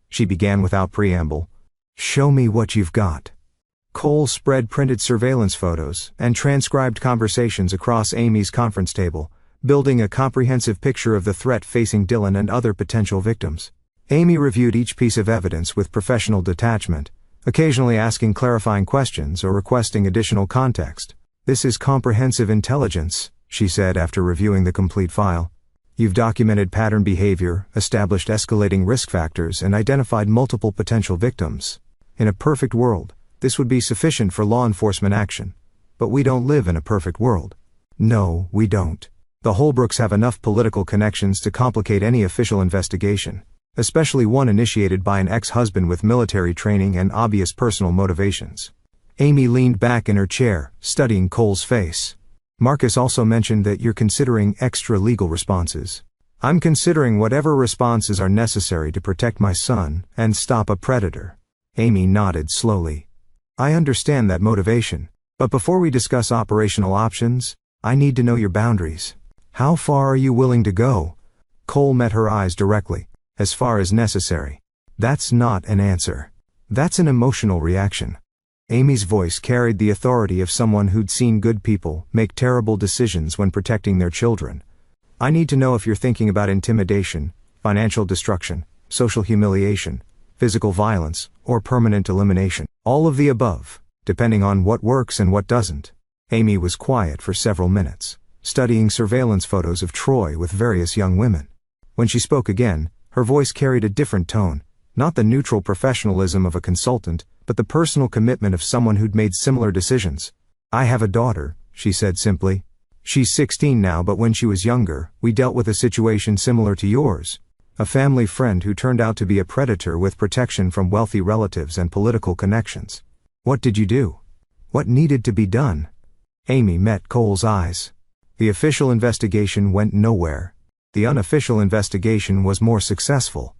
She began without preamble. "Show me what you've got." Cole spread printed surveillance photos and transcribed conversations across Amy's conference table, building a comprehensive picture of the threat facing Dylan and other potential victims. Amy reviewed each piece of evidence with professional detachment, occasionally asking clarifying questions or requesting additional context. "This is comprehensive intelligence," she said after reviewing the complete file. "You've documented pattern behavior, established escalating risk factors, and identified multiple potential victims. In a perfect world, this would be sufficient for law enforcement action. But we don't live in a perfect world." "No, we don't. The Holbrooks have enough political connections to complicate any official investigation, especially one initiated by an ex-husband with military training and obvious personal motivations." Amy leaned back in her chair, studying Cole's face. "Marcus also mentioned that you're considering extra-legal responses." "I'm considering whatever responses are necessary to protect my son and stop a predator." Amy nodded slowly. "I understand that motivation, but before we discuss operational options, I need to know your boundaries. How far are you willing to go?" Cole met her eyes directly. "As far as necessary." "That's not an answer. That's an emotional reaction." Amy's voice carried the authority of someone who'd seen good people make terrible decisions when protecting their children. "I need to know if you're thinking about intimidation, financial destruction, social humiliation, physical violence, or permanent elimination. All of the above, depending on what works and what doesn't." Amy was quiet for several minutes, studying surveillance photos of Troy with various young women. When she spoke again, her voice carried a different tone, not the neutral professionalism of a consultant, but the personal commitment of someone who'd made similar decisions. "I have a daughter," she said simply. "She's 16 now, but when she was younger, we dealt with a situation similar to yours. A family friend who turned out to be a predator with protection from wealthy relatives and political connections." "What did you do? What needed to be done?" Amy met Cole's eyes. "The official investigation went nowhere. The unofficial investigation was more successful."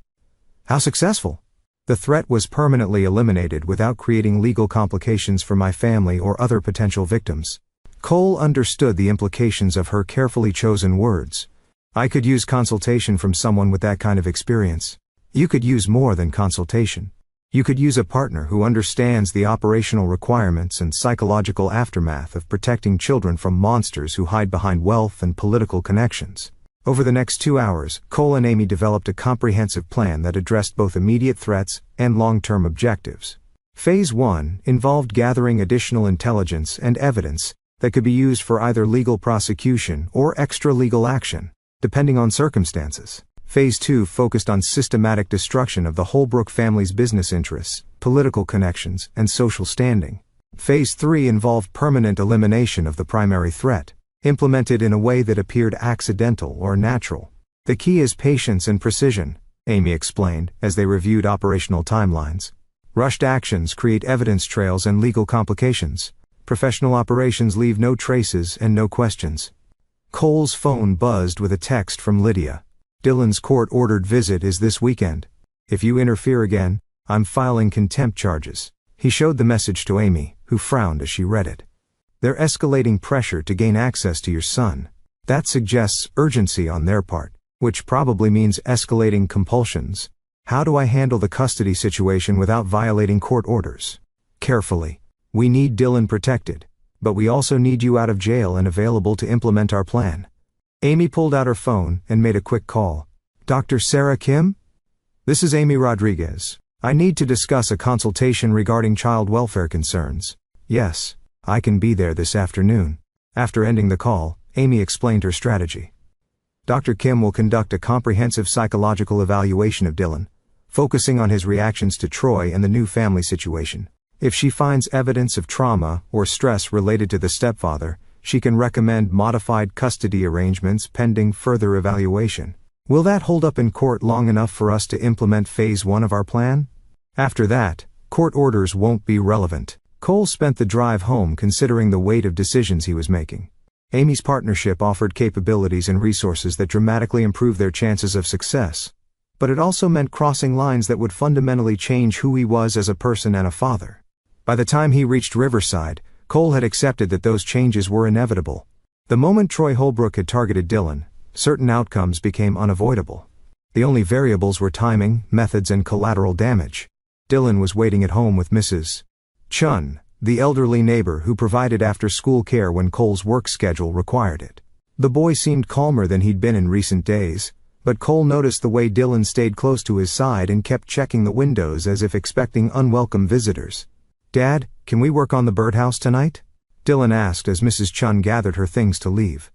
"How successful?" "The threat was permanently eliminated without creating legal complications for my family or other potential victims." Cole understood the implications of her carefully chosen words. "I could use consultation from someone with that kind of experience." "You could use more than consultation. You could use a partner who understands the operational requirements and psychological aftermath of protecting children from monsters who hide behind wealth and political connections." Over the next 2 hours, Cole and Amy developed a comprehensive plan that addressed both immediate threats and long-term objectives. Phase 1 involved gathering additional intelligence and evidence that could be used for either legal prosecution or extra-legal action, depending on circumstances. Phase 2 focused on systematic destruction of the Holbrook family's business interests, political connections, and social standing. Phase 3 involved permanent elimination of the primary threat, implemented in a way that appeared accidental or natural. "The key is patience and precision," Amy explained, as they reviewed operational timelines. "Rushed actions create evidence trails and legal complications. Professional operations leave no traces and no questions." Cole's phone buzzed with a text from Lydia. "Dylan's court-ordered visit is this weekend. If you interfere again, I'm filing contempt charges." He showed the message to Amy, who frowned as she read it. They're escalating pressure to gain access to your son. That suggests urgency on their part, which probably means escalating compulsions. How do I handle the custody situation without violating court orders? Carefully. We need Dylan protected, but we also need you out of jail and available to implement our plan. Amy pulled out her phone and made a quick call. Dr. Sarah Kim? This is Amy Rodriguez. I need to discuss a consultation regarding child welfare concerns. Yes, I can be there this afternoon. After ending the call, Amy explained her strategy. Dr. Kim will conduct a comprehensive psychological evaluation of Dylan, focusing on his reactions to Troy and the new family situation. If she finds evidence of trauma or stress related to the stepfather, she can recommend modified custody arrangements pending further evaluation. Will that hold up in court long enough for us to implement phase 1 of our plan? After that, court orders won't be relevant. Cole spent the drive home considering the weight of decisions he was making. Amy's partnership offered capabilities and resources that dramatically improved their chances of success. But it also meant crossing lines that would fundamentally change who he was as a person and a father. By the time he reached Riverside, Cole had accepted that those changes were inevitable. The moment Troy Holbrook had targeted Dylan, certain outcomes became unavoidable. The only variables were timing, methods, and collateral damage. Dylan was waiting at home with Mrs. Chun, the elderly neighbor who provided after-school care when Cole's work schedule required it. The boy seemed calmer than he'd been in recent days, but Cole noticed the way Dylan stayed close to his side and kept checking the windows as if expecting unwelcome visitors. Dad, can we work on the birdhouse tonight? Dylan asked as Mrs. Chun gathered her things to leave.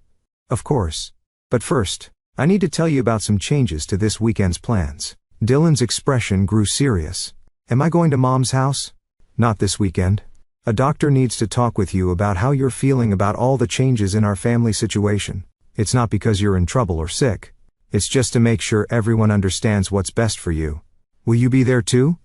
Of course. But first, I need to tell you about some changes to this weekend's plans. Dylan's expression grew serious. Am I going to Mom's house? Not this weekend. A doctor needs to talk with you about how you're feeling about all the changes in our family situation. It's not because you're in trouble or sick. It's just to make sure everyone understands what's best for you. Will you be there too?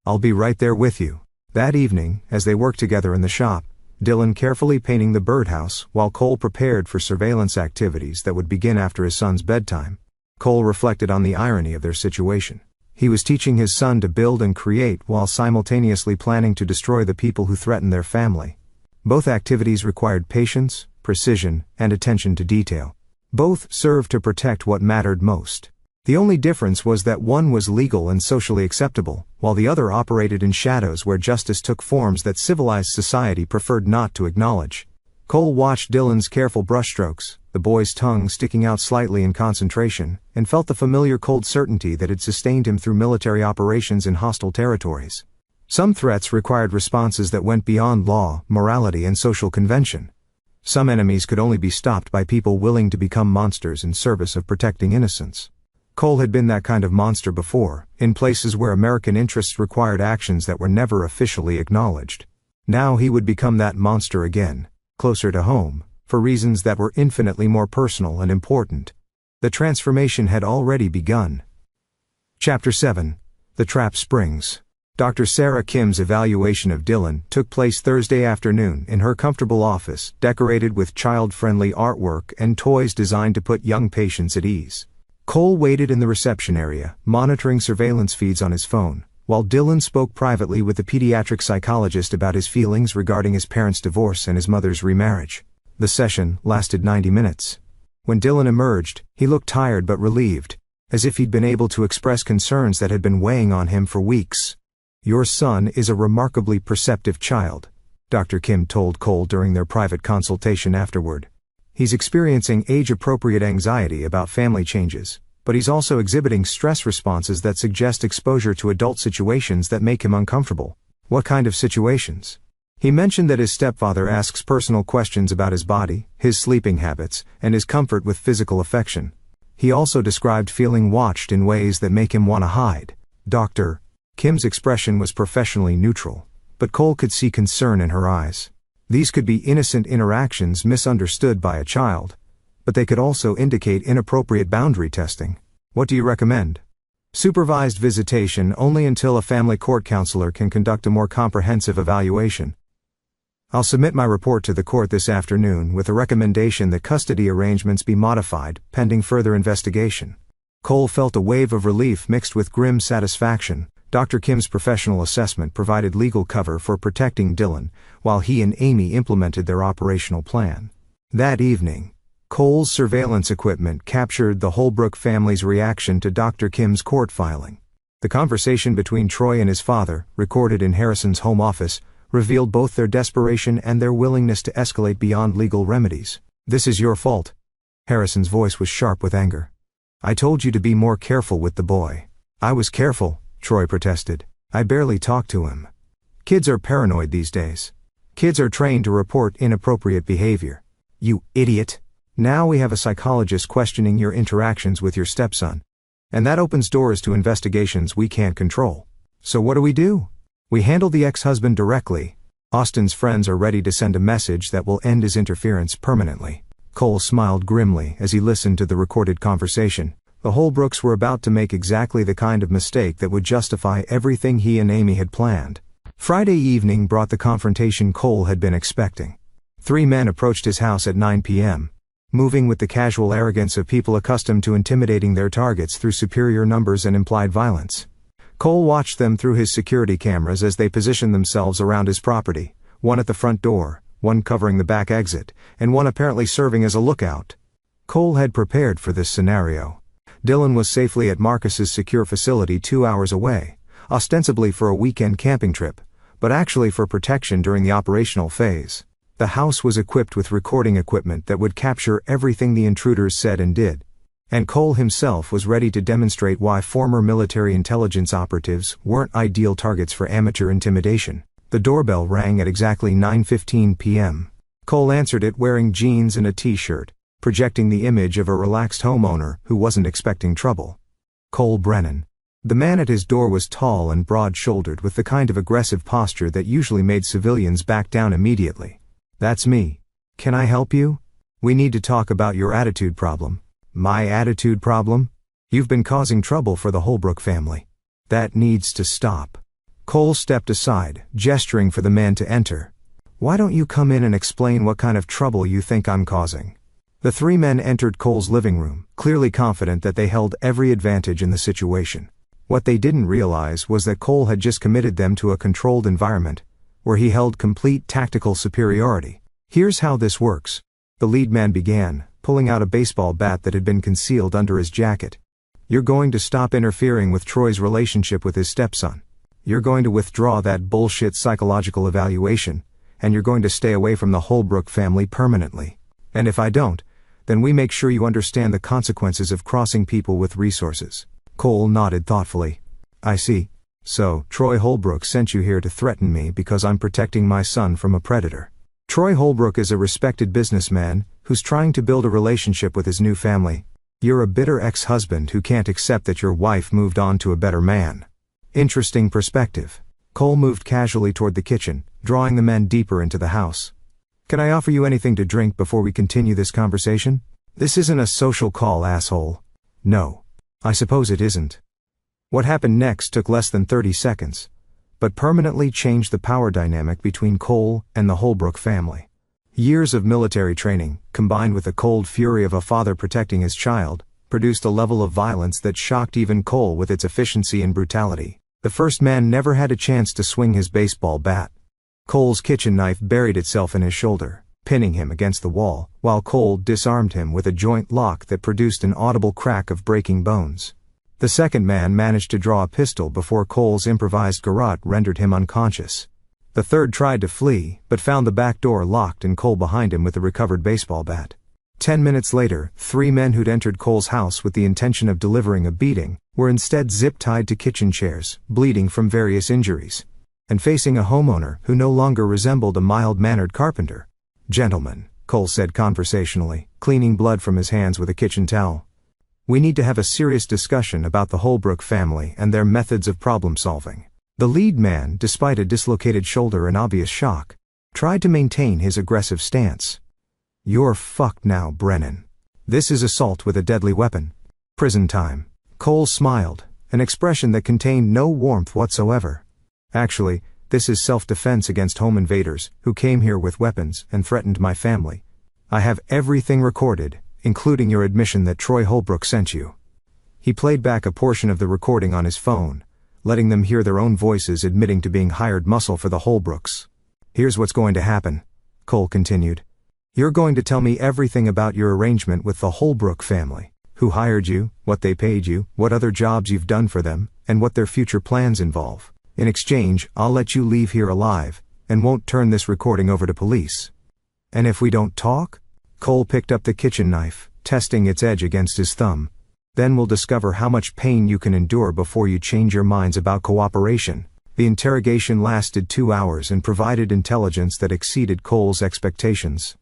I'll be right there with you. That evening, as they worked together in the shop, Dylan carefully painting the birdhouse while Cole prepared for surveillance activities that would begin after his son's bedtime. Cole reflected on the irony of their situation. He was teaching his son to build and create while simultaneously planning to destroy the people who threatened their family. Both activities required patience, precision, and attention to detail. Both served to protect what mattered most. The only difference was that one was legal and socially acceptable, while the other operated in shadows where justice took forms that civilized society preferred not to acknowledge. Cole watched Dylan's careful brushstrokes, the boy's tongue sticking out slightly in concentration, and felt the familiar cold certainty that had sustained him through military operations in hostile territories. Some threats required responses that went beyond law, morality, and social convention. Some enemies could only be stopped by people willing to become monsters in service of protecting innocence. Cole had been that kind of monster before, in places where American interests required actions that were never officially acknowledged. Now he would become that monster again, closer to home, for reasons that were infinitely more personal and important. The transformation had already begun. Chapter 7. The Trap Springs. Dr. Sarah Kim's evaluation of Dylan took place Thursday afternoon in her comfortable office, decorated with child-friendly artwork and toys designed to put young patients at ease. Cole waited in the reception area, monitoring surveillance feeds on his phone, while Dylan spoke privately with the pediatric psychologist about his feelings regarding his parents' divorce and his mother's remarriage. The session lasted 90 minutes. When Dylan emerged, he looked tired but relieved, as if he'd been able to express concerns that had been weighing on him for weeks. Your son is a remarkably perceptive child, Dr. Kim told Cole during their private consultation afterward. He's experiencing age-appropriate anxiety about family changes, but he's also exhibiting stress responses that suggest exposure to adult situations that make him uncomfortable. What kind of situations? He mentioned that his stepfather asks personal questions about his body, his sleeping habits, and his comfort with physical affection. He also described feeling watched in ways that make him want to hide. Dr. Kim's expression was professionally neutral, but Cole could see concern in her eyes. These could be innocent interactions misunderstood by a child, but they could also indicate inappropriate boundary testing. What do you recommend? Supervised visitation only until a family court counselor can conduct a more comprehensive evaluation. I'll submit my report to the court this afternoon with a recommendation that custody arrangements be modified, pending further investigation. Cole felt a wave of relief mixed with grim satisfaction, Dr. Kim's professional assessment provided legal cover for protecting Dylan, while he and Amy implemented their operational plan. That evening, Cole's surveillance equipment captured the Holbrook family's reaction to Dr. Kim's court filing. The conversation between Troy and his father, recorded in Harrison's home office, revealed both their desperation and their willingness to escalate beyond legal remedies. "This is your fault." Harrison's voice was sharp with anger. "I told you to be more careful with the boy." "I was careful," Troy protested. "I barely talked to him." "Kids are paranoid these days. Kids are trained to report inappropriate behavior." "You idiot. Now we have a psychologist questioning your interactions with your stepson. And that opens doors to investigations we can't control. So what do? We handle the ex-husband directly. Austin's friends are ready to send a message that will end his interference permanently." Cole smiled grimly as he listened to the recorded conversation. The Holbrooks were about to make exactly the kind of mistake that would justify everything he and Amy had planned. Friday evening brought the confrontation Cole had been expecting. 3 men approached his house at 9 p.m., moving with the casual arrogance of people accustomed to intimidating their targets through superior numbers and implied violence. Cole watched them through his security cameras as they positioned themselves around his property, one at the front door, one covering the back exit, and one apparently serving as a lookout. Cole had prepared for this scenario. Dylan was safely at Marcus's secure facility 2 hours away, ostensibly for a weekend camping trip, but actually for protection during the operational phase. The house was equipped with recording equipment that would capture everything the intruders said and did. And Cole himself was ready to demonstrate why former military intelligence operatives weren't ideal targets for amateur intimidation. The doorbell rang at exactly 9:15 p.m. Cole answered it wearing jeans and a t-shirt, projecting the image of a relaxed homeowner who wasn't expecting trouble. Cole Brennan. The man at his door was tall and broad-shouldered with the kind of aggressive posture that usually made civilians back down immediately. "That's me. Can I help you? We need to talk about your attitude problem." "My attitude problem? You've been causing trouble for the Holbrook family. That needs to stop." Cole stepped aside, gesturing for the man to enter. "Why don't you come in and explain what kind of trouble you think I'm causing?" The 3 men entered Cole's living room, clearly confident that they held every advantage in the situation. What they didn't realize was that Cole had just committed them to a controlled environment, where he held complete tactical superiority. "Here's how this works," the lead man began, pulling out a baseball bat that had been concealed under his jacket. "You're going to stop interfering with Troy's relationship with his stepson. You're going to withdraw that bullshit psychological evaluation, and you're going to stay away from the Holbrook family permanently. And if I don't, then we make sure you understand the consequences of crossing people with resources." Cole nodded thoughtfully. "I see. So, Troy Holbrook sent you here to threaten me because I'm protecting my son from a predator. Troy Holbrook is a respected businessman who's trying to build a relationship with his new family. You're a bitter ex-husband who can't accept that your wife moved on to a better man. Interesting perspective." Cole moved casually toward the kitchen, drawing the men deeper into the house. "Can I offer you anything to drink before we continue this conversation? This isn't a social call, asshole." "No. I suppose it isn't." What happened next took less than 30 seconds, but permanently changed the power dynamic between Cole and the Holbrook family. Years of military training, combined with the cold fury of a father protecting his child, produced a level of violence that shocked even Cole with its efficiency and brutality. The first man never had a chance to swing his baseball bat. Cole's kitchen knife buried itself in his shoulder, pinning him against the wall, while Cole disarmed him with a joint lock that produced an audible crack of breaking bones. The second man managed to draw a pistol before Cole's improvised garrote rendered him unconscious. The third tried to flee, but found the back door locked and Cole behind him with the recovered baseball bat. 10 minutes later, 3 men who'd entered Cole's house with the intention of delivering a beating, were instead zip-tied to kitchen chairs, bleeding from various injuries, and facing a homeowner who no longer resembled a mild-mannered carpenter. "Gentlemen," Cole said conversationally, cleaning blood from his hands with a kitchen towel. "We need to have a serious discussion about the Holbrook family and their methods of problem-solving." The lead man, despite a dislocated shoulder and obvious shock, tried to maintain his aggressive stance. "You're fucked now, Brennan. This is assault with a deadly weapon. Prison time." Cole smiled, an expression that contained no warmth whatsoever. "Actually, this is self-defense against home invaders who came here with weapons and threatened my family. I have everything recorded, including your admission that Troy Holbrook sent you." He played back a portion of the recording on his phone, letting them hear their own voices admitting to being hired muscle for the Holbrooks. "Here's what's going to happen," Cole continued. "You're going to tell me everything about your arrangement with the Holbrook family. Who hired you, what they paid you, what other jobs you've done for them, and what their future plans involve. In exchange, I'll let you leave here alive, and won't turn this recording over to police." "And if we don't talk?" Cole picked up the kitchen knife, testing its edge against his thumb. "Then we'll discover how much pain you can endure before you change your minds about cooperation." The interrogation lasted 2 hours and provided intelligence that exceeded Cole's expectations.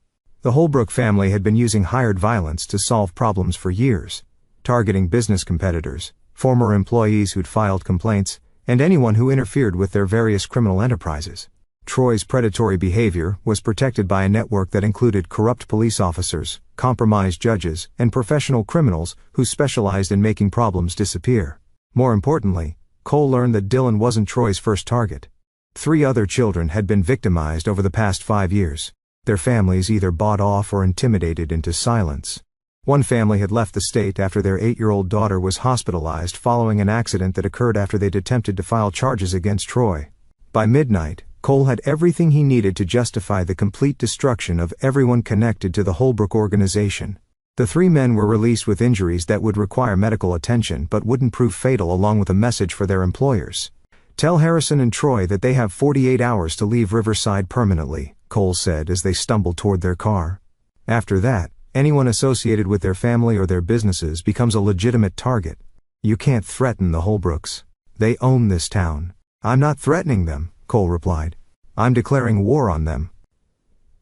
The Holbrook family had been using hired violence to solve problems for years, targeting business competitors, former employees who'd filed complaints, and anyone who interfered with their various criminal enterprises. Troy's predatory behavior was protected by a network that included corrupt police officers, compromised judges, and professional criminals who specialized in making problems disappear. More importantly, Cole learned that Dylan wasn't Troy's first target. 3 other children had been victimized over the past 5 years. Their families either bought off or intimidated into silence. One family had left the state after their 8-year-old daughter was hospitalized following an accident that occurred after they'd attempted to file charges against Troy. By midnight, Cole had everything he needed to justify the complete destruction of everyone connected to the Holbrook organization. The 3 men were released with injuries that would require medical attention but wouldn't prove fatal, along with a message for their employers. "Tell Harrison and Troy that they have 48 hours to leave Riverside permanently," Cole said as they stumbled toward their car. "After that, anyone associated with their family or their businesses becomes a legitimate target. You can't threaten the Holbrooks. They own this town." "I'm not threatening them," Cole replied. "I'm declaring war on them."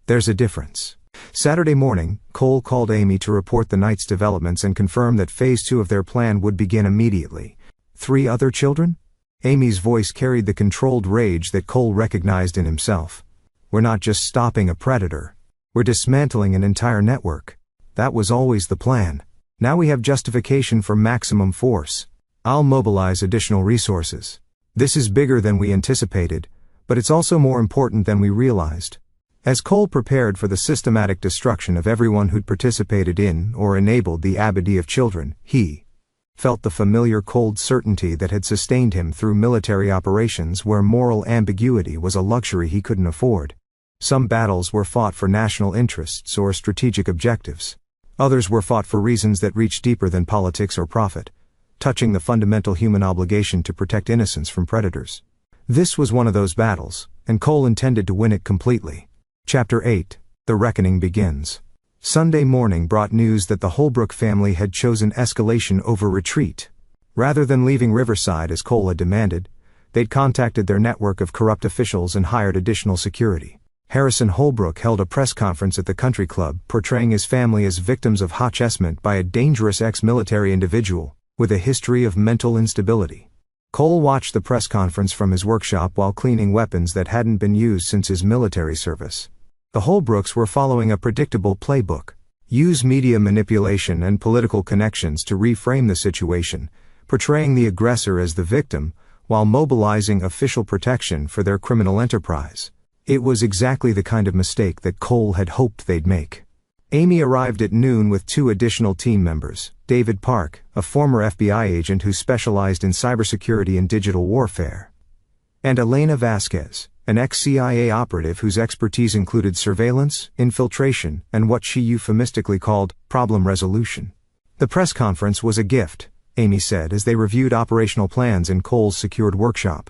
"There's a difference." Saturday morning, Cole called Amy to report the night's developments and confirm that Phase 2 of their plan would begin immediately. 3 other children? Amy's voice carried the controlled rage that Cole recognized in himself. "We're not just stopping a predator. We're dismantling an entire network. That was always the plan. Now we have justification for maximum force. I'll mobilize additional resources. This is bigger than we anticipated, but it's also more important than we realized." As Cole prepared for the systematic destruction of everyone who'd participated in or enabled the abaddie of children, he felt the familiar cold certainty that had sustained him through military operations where moral ambiguity was a luxury he couldn't afford. Some battles were fought for national interests or strategic objectives. Others were fought for reasons that reached deeper than politics or profit, touching the fundamental human obligation to protect innocence from predators. This was one of those battles, and Cole intended to win it completely. Chapter 8. The Reckoning Begins. Sunday morning brought news that the Holbrook family had chosen escalation over retreat. Rather than leaving Riverside as Cole had demanded, they'd contacted their network of corrupt officials and hired additional security. Harrison Holbrook held a press conference at the country club, portraying his family as victims of harassment by a dangerous ex-military individual with a history of mental instability. Cole watched the press conference from his workshop while cleaning weapons that hadn't been used since his military service. The Holbrooks were following a predictable playbook: use media manipulation and political connections to reframe the situation, portraying the aggressor as the victim, while mobilizing official protection for their criminal enterprise. It was exactly the kind of mistake that Cole had hoped they'd make. Amy arrived at noon with 2 additional team members: David Park, a former FBI agent who specialized in cybersecurity and digital warfare, and Elena Vasquez, an ex-CIA operative whose expertise included surveillance, infiltration, and what she euphemistically called problem resolution. "The press conference was a gift," Amy said as they reviewed operational plans in Cole's secured workshop.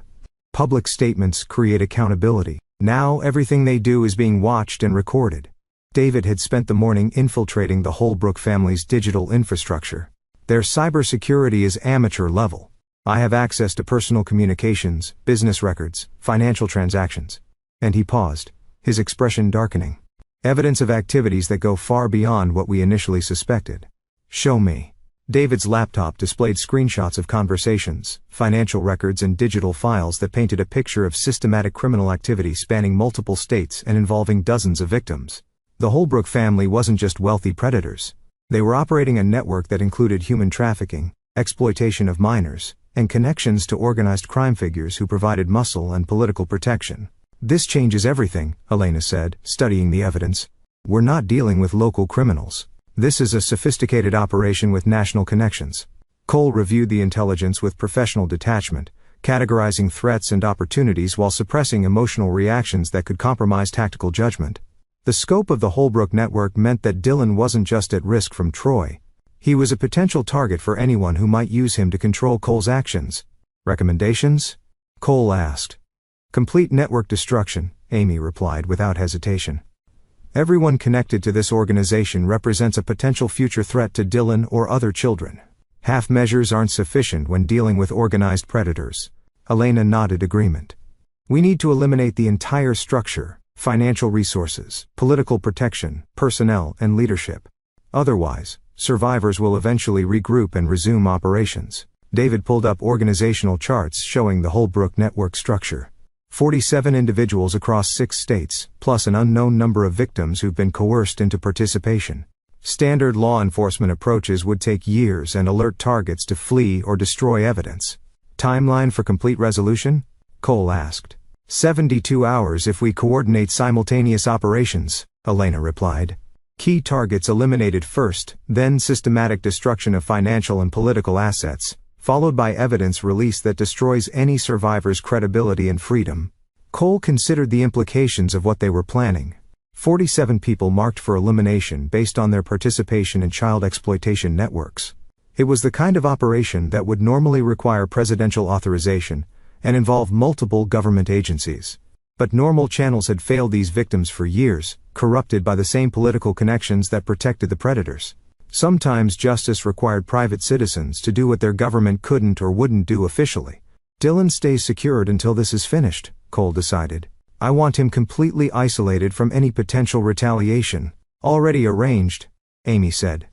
"Public statements create accountability. Now everything they do is being watched and recorded." David had spent the morning infiltrating the Holbrook family's digital infrastructure. "Their cybersecurity is amateur level. I have access to personal communications, business records, financial transactions." And he paused, his expression darkening. "Evidence of activities that go far beyond what we initially suspected." "Show me." David's laptop displayed screenshots of conversations, financial records, and digital files that painted a picture of systematic criminal activity spanning multiple states and involving dozens of victims. The Holbrook family wasn't just wealthy predators. They were operating a network that included human trafficking, exploitation of minors, and connections to organized crime figures who provided muscle and political protection. "This changes everything," Elena said, studying the evidence. "We're not dealing with local criminals. This is a sophisticated operation with national connections." Cole reviewed the intelligence with professional detachment, categorizing threats and opportunities while suppressing emotional reactions that could compromise tactical judgment. The scope of the Holbrook network meant that Dylan wasn't just at risk from Troy. He was a potential target for anyone who might use him to control Cole's actions. Recommendations? Cole asked. Complete network destruction, Amy replied without hesitation. Everyone connected to this organization represents a potential future threat to Dylan or other children. Half measures aren't sufficient when dealing with organized predators. Elena nodded agreement. We need to eliminate the entire structure, financial resources, political protection, personnel, and leadership. Otherwise, survivors will eventually regroup and resume operations. David pulled up organizational charts showing the Holbrook network structure. 47 individuals across 6 states, plus an unknown number of victims who've been coerced into participation. Standard law enforcement approaches would take years and alert targets to flee or destroy evidence. Timeline for complete resolution? Cole asked. 72 hours if we coordinate simultaneous operations, Elena replied. Key targets eliminated first, then systematic destruction of financial and political assets, followed by evidence release that destroys any survivor's credibility and freedom. Cole considered the implications of what they were planning. 47 people marked for elimination based on their participation in child exploitation networks. It was the kind of operation that would normally require presidential authorization and involve multiple government agencies. But normal channels had failed these victims for years, corrupted by the same political connections that protected the predators. Sometimes justice required private citizens to do what their government couldn't or wouldn't do officially. Dylan stays secured until this is finished, Cole decided. I want him completely isolated from any potential retaliation. Already arranged, Amy said.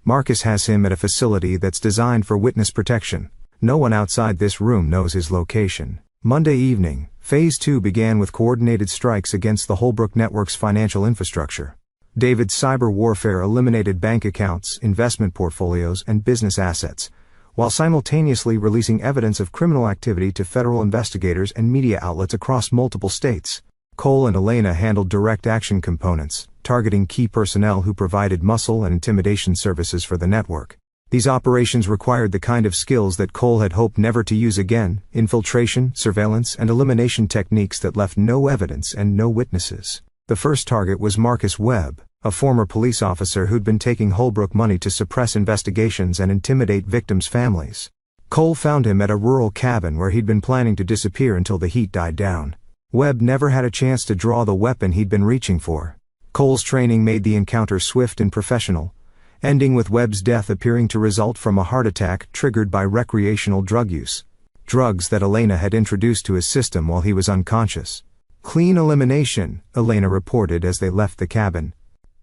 Marcus has him at a facility that's designed for witness protection. No one outside this room knows his location. Monday evening, Phase 2 began with coordinated strikes against the Holbrook network's financial infrastructure. David's cyber warfare eliminated bank accounts, investment portfolios, and business assets, while simultaneously releasing evidence of criminal activity to federal investigators and media outlets across multiple states. Cole and Elena handled direct action components, targeting key personnel who provided muscle and intimidation services for the network. These operations required the kind of skills that Cole had hoped never to use again: infiltration, surveillance, and elimination techniques that left no evidence and no witnesses. The first target was Marcus Webb, a former police officer who'd been taking Holbrook money to suppress investigations and intimidate victims' families. Cole found him at a rural cabin where he'd been planning to disappear until the heat died down. Webb never had a chance to draw the weapon he'd been reaching for. Cole's training made the encounter swift and professional, ending with Webb's death appearing to result from a heart attack triggered by recreational drug use. Drugs that Elena had introduced to his system while he was unconscious. Clean elimination, Elena reported as they left the cabin.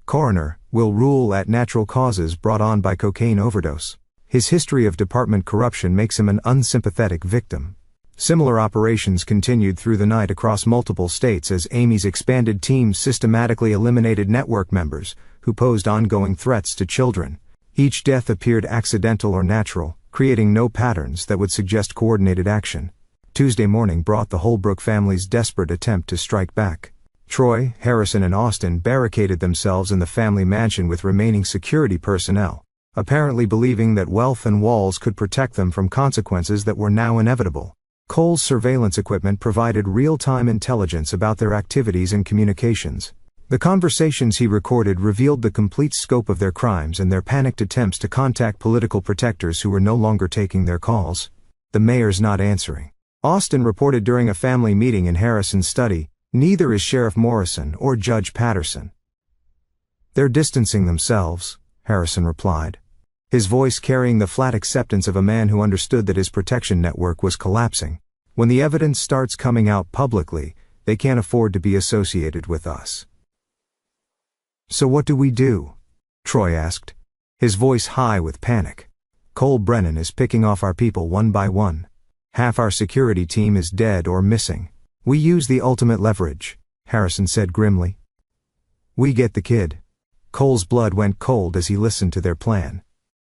Coroner will rule at natural causes brought on by cocaine overdose. His history of department corruption makes him an unsympathetic victim. Similar operations continued through the night across multiple states as Amy's expanded team systematically eliminated network members who posed ongoing threats to children. Each death appeared accidental or natural, creating no patterns that would suggest coordinated action. Tuesday morning brought the Holbrook family's desperate attempt to strike back. Troy, Harrison, and Austin barricaded themselves in the family mansion with remaining security personnel, apparently believing that wealth and walls could protect them from consequences that were now inevitable. Cole's surveillance equipment provided real-time intelligence about their activities and communications. The conversations he recorded revealed the complete scope of their crimes and their panicked attempts to contact political protectors who were no longer taking their calls. The mayor's not answering. Austin reported during a family meeting in Harrison's study, neither is Sheriff Morrison or Judge Patterson. They're distancing themselves, Harrison replied, his voice carrying the flat acceptance of a man who understood that his protection network was collapsing. When the evidence starts coming out publicly, they can't afford to be associated with us. So what do we do? Troy asked, his voice high with panic. Cole Brennan is picking off our people one by one. Half our security team is dead or missing. We use the ultimate leverage, Harrison said grimly. We get the kid. Cole's blood went cold as he listened to their plan.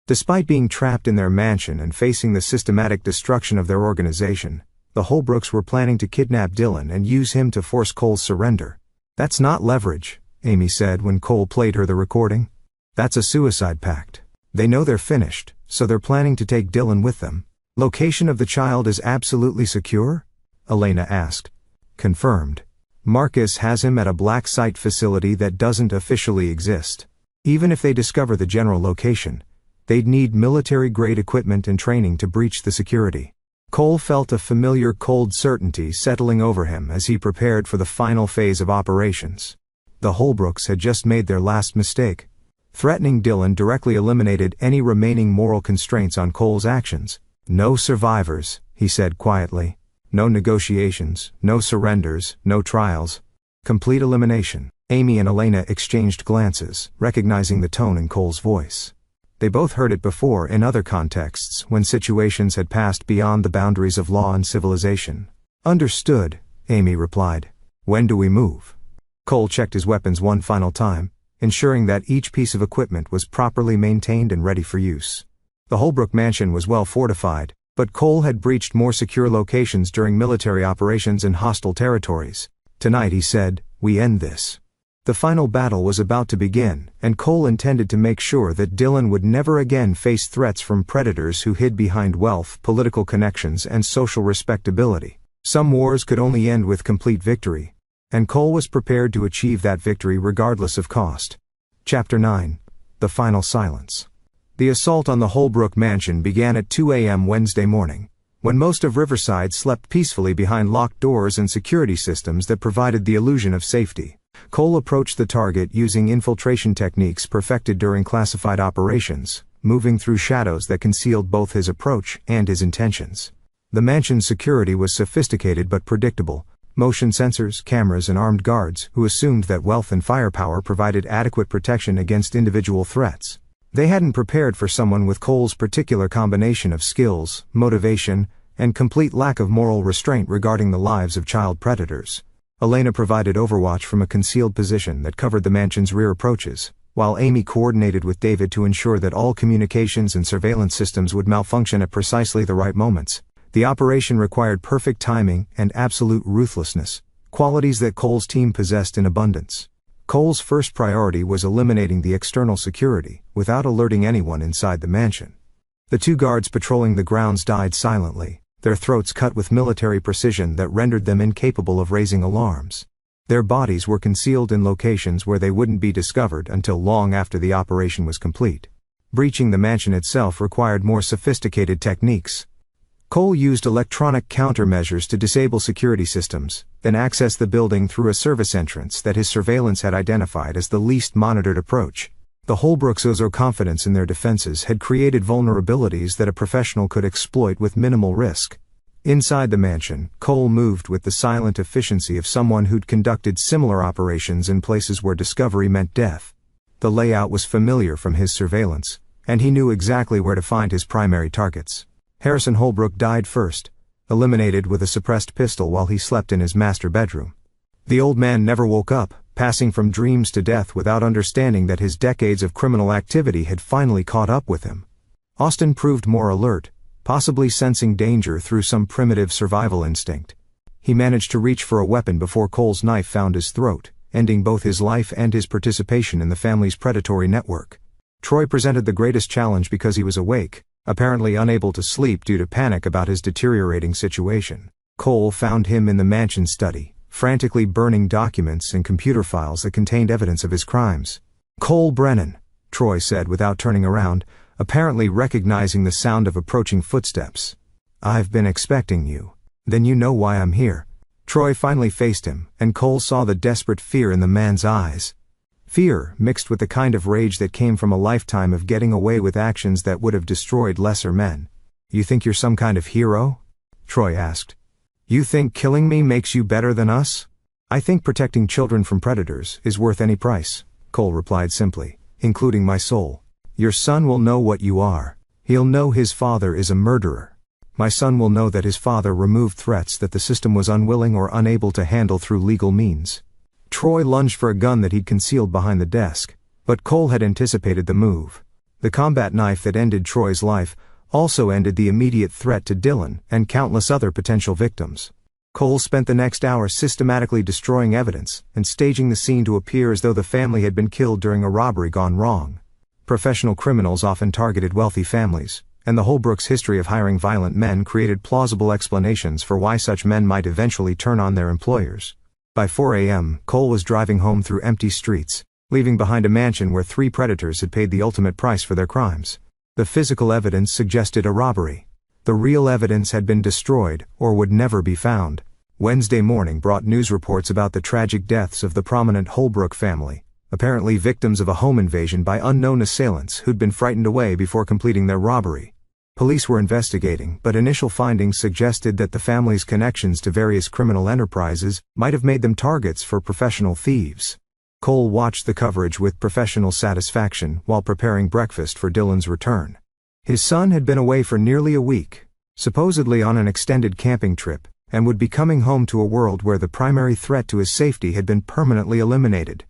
Despite being trapped in their mansion and facing the systematic destruction of their organization, the Holbrooks were planning to kidnap Dylan and use him to force Cole's surrender. That's not leverage, Amy said when Cole played her the recording. That's a suicide pact. They know they're finished, so they're planning to take Dylan with them. Location of the child is absolutely secure? Elena asked. Confirmed. Marcus has him at a black site facility that doesn't officially exist. Even if they discover the general location, they'd need military-grade equipment and training to breach the security. Cole felt a familiar cold certainty settling over him as he prepared for the final phase of operations. The Holbrooks had just made their last mistake. Threatening Dylan directly eliminated any remaining moral constraints on Cole's actions. No survivors, he said quietly. No negotiations, no surrenders, no trials. Complete elimination. Amy and Elena exchanged glances, recognizing the tone in Cole's voice. They both heard it before in other contexts when situations had passed beyond the boundaries of law and civilization. Understood, Amy replied. When do we move? Cole checked his weapons one final time, ensuring that each piece of equipment was properly maintained and ready for use. The Holbrook mansion was well fortified, but Cole had breached more secure locations during military operations in hostile territories. Tonight, he said, we end this. The final battle was about to begin, and Cole intended to make sure that Dylan would never again face threats from predators who hid behind wealth, political connections, and social respectability. Some wars could only end with complete victory, and Cole was prepared to achieve that victory regardless of cost. Chapter 9. The Final Silence. The assault on the Holbrook mansion began at 2 a.m. Wednesday morning, when most of Riverside slept peacefully behind locked doors and security systems that provided the illusion of safety. Cole approached the target using infiltration techniques perfected during classified operations, moving through shadows that concealed both his approach and his intentions. The mansion's security was sophisticated but predictable. Motion sensors, cameras, and armed guards who assumed that wealth and firepower provided adequate protection against individual threats. They hadn't prepared for someone with Cole's particular combination of skills, motivation, and complete lack of moral restraint regarding the lives of child predators. Elena provided overwatch from a concealed position that covered the mansion's rear approaches, while Amy coordinated with David to ensure that all communications and surveillance systems would malfunction at precisely the right moments. The operation required perfect timing and absolute ruthlessness, qualities that Cole's team possessed in abundance. Cole's first priority was eliminating the external security, without alerting anyone inside the mansion. The two guards patrolling the grounds died silently, their throats cut with military precision that rendered them incapable of raising alarms. Their bodies were concealed in locations where they wouldn't be discovered until long after the operation was complete. Breaching the mansion itself required more sophisticated techniques. Cole used electronic countermeasures to disable security systems, then access the building through a service entrance that his surveillance had identified as the least monitored approach. The Holbrooks' overconfidence in their defenses had created vulnerabilities that a professional could exploit with minimal risk. Inside the mansion, Cole moved with the silent efficiency of someone who'd conducted similar operations in places where discovery meant death. The layout was familiar from his surveillance, and he knew exactly where to find his primary targets. Harrison Holbrook died first, eliminated with a suppressed pistol while he slept in his master bedroom. The old man never woke up, passing from dreams to death without understanding that his decades of criminal activity had finally caught up with him. Austin proved more alert, possibly sensing danger through some primitive survival instinct. He managed to reach for a weapon before Cole's knife found his throat, ending both his life and his participation in the family's predatory network. Troy presented the greatest challenge because he was awake, apparently unable to sleep due to panic about his deteriorating situation. Cole found him in the mansion study, frantically burning documents and computer files that contained evidence of his crimes. "Cole Brennan," Troy said without turning around, apparently recognizing the sound of approaching footsteps. "I've been expecting you. Then you know why I'm here." Troy finally faced him, and Cole saw the desperate fear in the man's eyes. Fear, mixed with the kind of rage that came from a lifetime of getting away with actions that would have destroyed lesser men. "You think you're some kind of hero?" Troy asked. "You think killing me makes you better than us?" "I think protecting children from predators is worth any price," Cole replied simply, "including my soul. Your son will know what you are. He'll know his father is a murderer. My son will know that his father removed threats that the system was unwilling or unable to handle through legal means." Troy lunged for a gun that he'd concealed behind the desk, but Cole had anticipated the move. The combat knife that ended Troy's life also ended the immediate threat to Dylan and countless other potential victims. Cole spent the next hour systematically destroying evidence and staging the scene to appear as though the family had been killed during a robbery gone wrong. Professional criminals often targeted wealthy families, and the Holbrook's history of hiring violent men created plausible explanations for why such men might eventually turn on their employers. By 4 a.m., Cole was driving home through empty streets, leaving behind a mansion where 3 predators had paid the ultimate price for their crimes. The physical evidence suggested a robbery. The real evidence had been destroyed, or would never be found. Wednesday morning brought news reports about the tragic deaths of the prominent Holbrook family, apparently victims of a home invasion by unknown assailants who'd been frightened away before completing their robbery. Police were investigating, but initial findings suggested that the family's connections to various criminal enterprises might have made them targets for professional thieves. Cole watched the coverage with professional satisfaction while preparing breakfast for Dylan's return. His son had been away for nearly a week, supposedly on an extended camping trip, and would be coming home to a world where the primary threat to his safety had been permanently eliminated.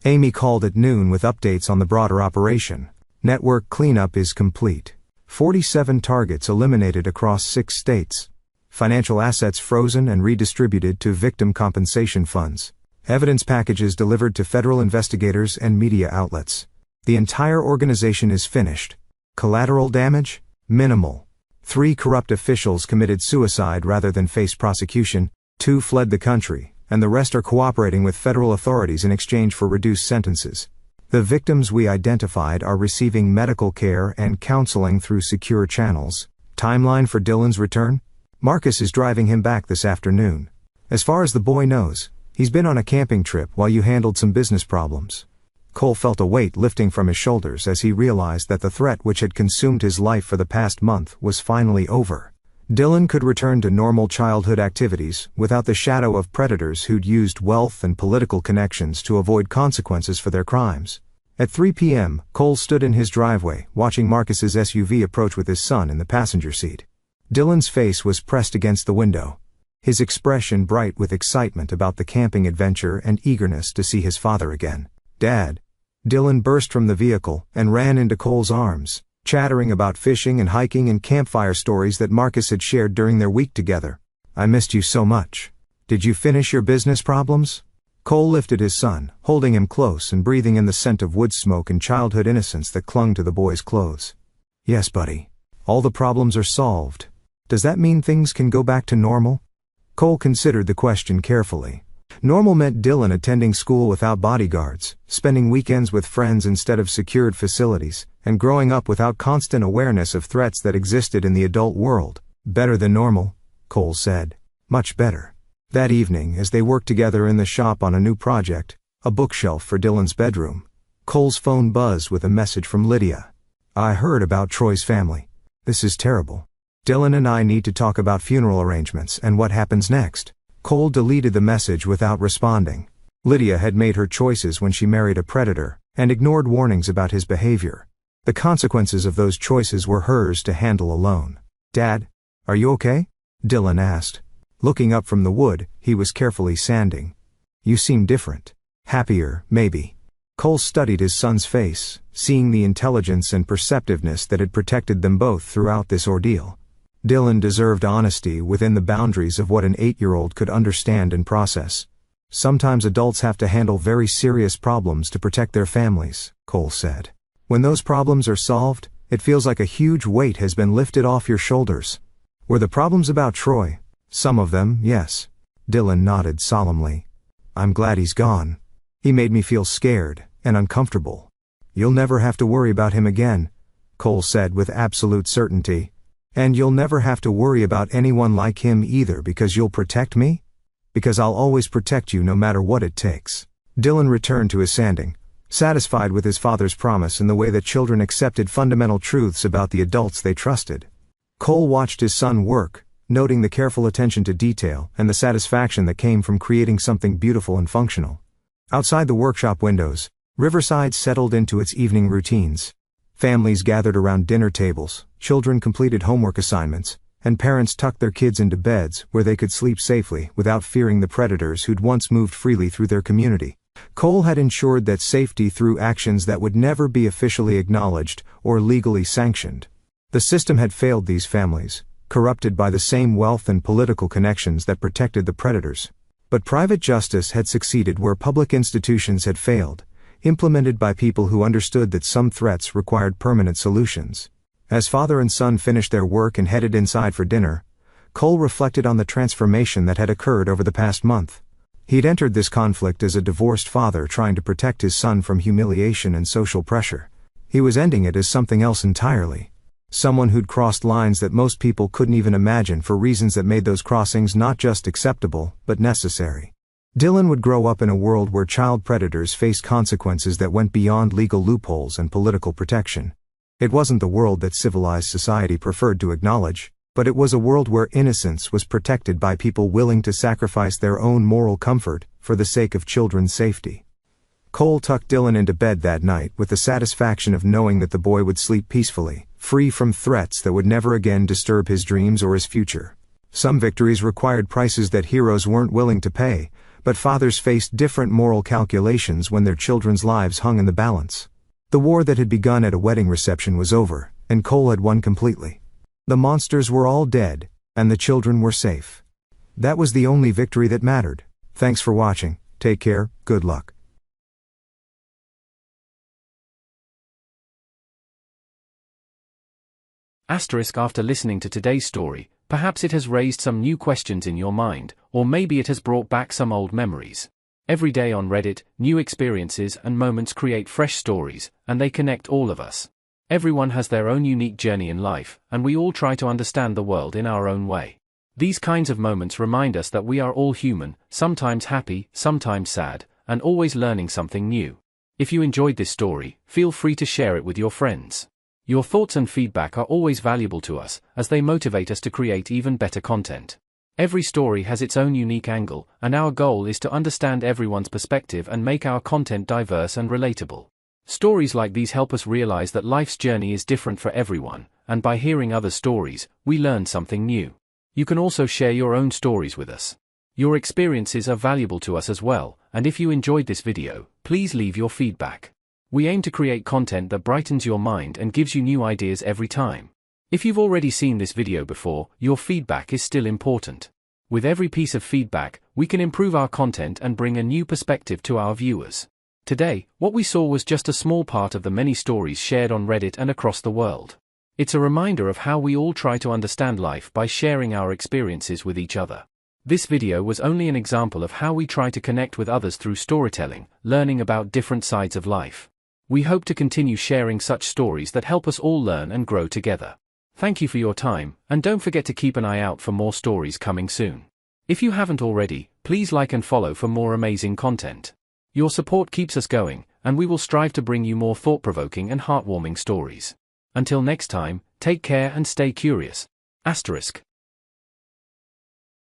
Amy called at noon with updates on the broader operation. Network cleanup is complete. 47 targets eliminated across 6 states. Financial assets frozen and redistributed to victim compensation funds. Evidence packages delivered to federal investigators and media outlets. The entire organization is finished. Collateral damage? Minimal. 3 corrupt officials committed suicide rather than face prosecution, 2 fled the country, and the rest are cooperating with federal authorities in exchange for reduced sentences. The victims we identified are receiving medical care and counseling through secure channels. Timeline for Dylan's return? Marcus is driving him back this afternoon. As far as the boy knows, he's been on a camping trip while you handled some business problems. Cole felt a weight lifting from his shoulders as he realized that the threat which had consumed his life for the past month was finally over. Dylan could return to normal childhood activities without the shadow of predators who'd used wealth and political connections to avoid consequences for their crimes. At 3 p.m., Cole stood in his driveway, watching Marcus's SUV approach with his son in the passenger seat. Dylan's face was pressed against the window, his expression bright with excitement about the camping adventure and eagerness to see his father again. "Dad." Dylan burst from the vehicle and ran into Cole's arms, chattering about fishing and hiking and campfire stories that Marcus had shared during their week together. "I missed you so much. Did you finish your business problems?" Cole lifted his son, holding him close and breathing in the scent of wood smoke and childhood innocence that clung to the boy's clothes. "Yes, buddy. All the problems are solved. Does that mean things can go back to normal?" Cole considered the question carefully. Normal meant Dylan attending school without bodyguards, spending weekends with friends instead of secured facilities, and growing up without constant awareness of threats that existed in the adult world. "Better than normal," Cole said. "Much better." That evening, as they worked together in the shop on a new project, a bookshelf for Dylan's bedroom, Cole's phone buzzed with a message from Lydia. "I heard about Troy's family. This is terrible. Dylan and I need to talk about funeral arrangements and what happens next." Cole deleted the message without responding. Lydia had made her choices when she married a predator, and ignored warnings about his behavior. The consequences of those choices were hers to handle alone. "Dad, are you okay?" Dylan asked. Looking up from the wood he was carefully sanding. "You seem different. Happier, maybe." Cole studied his son's face, seeing the intelligence and perceptiveness that had protected them both throughout this ordeal. Dylan deserved honesty within the boundaries of what an 8-year-old could understand and process. "Sometimes adults have to handle very serious problems to protect their families," Cole said. "When those problems are solved, it feels like a huge weight has been lifted off your shoulders." "Were the problems about Troy?" "Some of them, yes." Dylan nodded solemnly. "I'm glad he's gone. He made me feel scared and uncomfortable." "You'll never have to worry about him again," Cole said with absolute certainty. "And you'll never have to worry about anyone like him either because you'll protect me? Because I'll always protect you no matter what it takes." Dylan returned to his sanding, satisfied with his father's promise and the way that children accepted fundamental truths about the adults they trusted. Cole watched his son work, noting the careful attention to detail and the satisfaction that came from creating something beautiful and functional. Outside the workshop windows, Riverside settled into its evening routines. Families gathered around dinner tables, children completed homework assignments, and parents tucked their kids into beds where they could sleep safely without fearing the predators who'd once moved freely through their community. Cole had ensured that safety through actions that would never be officially acknowledged or legally sanctioned. The system had failed these families, corrupted by the same wealth and political connections that protected the predators. But private justice had succeeded where public institutions had failed, implemented by people who understood that some threats required permanent solutions. As father and son finished their work and headed inside for dinner, Cole reflected on the transformation that had occurred over the past month. He'd entered this conflict as a divorced father trying to protect his son from humiliation and social pressure. He was ending it as something else entirely. Someone who'd crossed lines that most people couldn't even imagine for reasons that made those crossings not just acceptable, but necessary. Dylan would grow up in a world where child predators faced consequences that went beyond legal loopholes and political protection. It wasn't the world that civilized society preferred to acknowledge, but it was a world where innocence was protected by people willing to sacrifice their own moral comfort for the sake of children's safety. Cole tucked Dylan into bed that night with the satisfaction of knowing that the boy would sleep peacefully, free from threats that would never again disturb his dreams or his future. Some victories required prices that heroes weren't willing to pay, but fathers faced different moral calculations when their children's lives hung in the balance. The war that had begun at a wedding reception was over, and Cole had won completely. The monsters were all dead, and the children were safe. That was the only victory that mattered. Thanks for watching. Take care, good luck. After listening to today's story, perhaps it has raised some new questions in your mind, or maybe it has brought back some old memories. Every day on Reddit, new experiences and moments create fresh stories, and they connect all of us. Everyone has their own unique journey in life, and we all try to understand the world in our own way. These kinds of moments remind us that we are all human, sometimes happy, sometimes sad, and always learning something new. If you enjoyed this story, feel free to share it with your friends. Your thoughts and feedback are always valuable to us, as they motivate us to create even better content. Every story has its own unique angle, and our goal is to understand everyone's perspective and make our content diverse and relatable. Stories like these help us realize that life's journey is different for everyone, and by hearing other stories, we learn something new. You can also share your own stories with us. Your experiences are valuable to us as well, and if you enjoyed this video, please leave your feedback. We aim to create content that brightens your mind and gives you new ideas every time. If you've already seen this video before, your feedback is still important. With every piece of feedback, we can improve our content and bring a new perspective to our viewers. Today, what we saw was just a small part of the many stories shared on Reddit and across the world. It's a reminder of how we all try to understand life by sharing our experiences with each other. This video was only an example of how we try to connect with others through storytelling, learning about different sides of life. We hope to continue sharing such stories that help us all learn and grow together. Thank you for your time, and don't forget to keep an eye out for more stories coming soon. If you haven't already, please like and follow for more amazing content. Your support keeps us going, and we will strive to bring you more thought-provoking and heartwarming stories. Until next time, take care and stay curious. **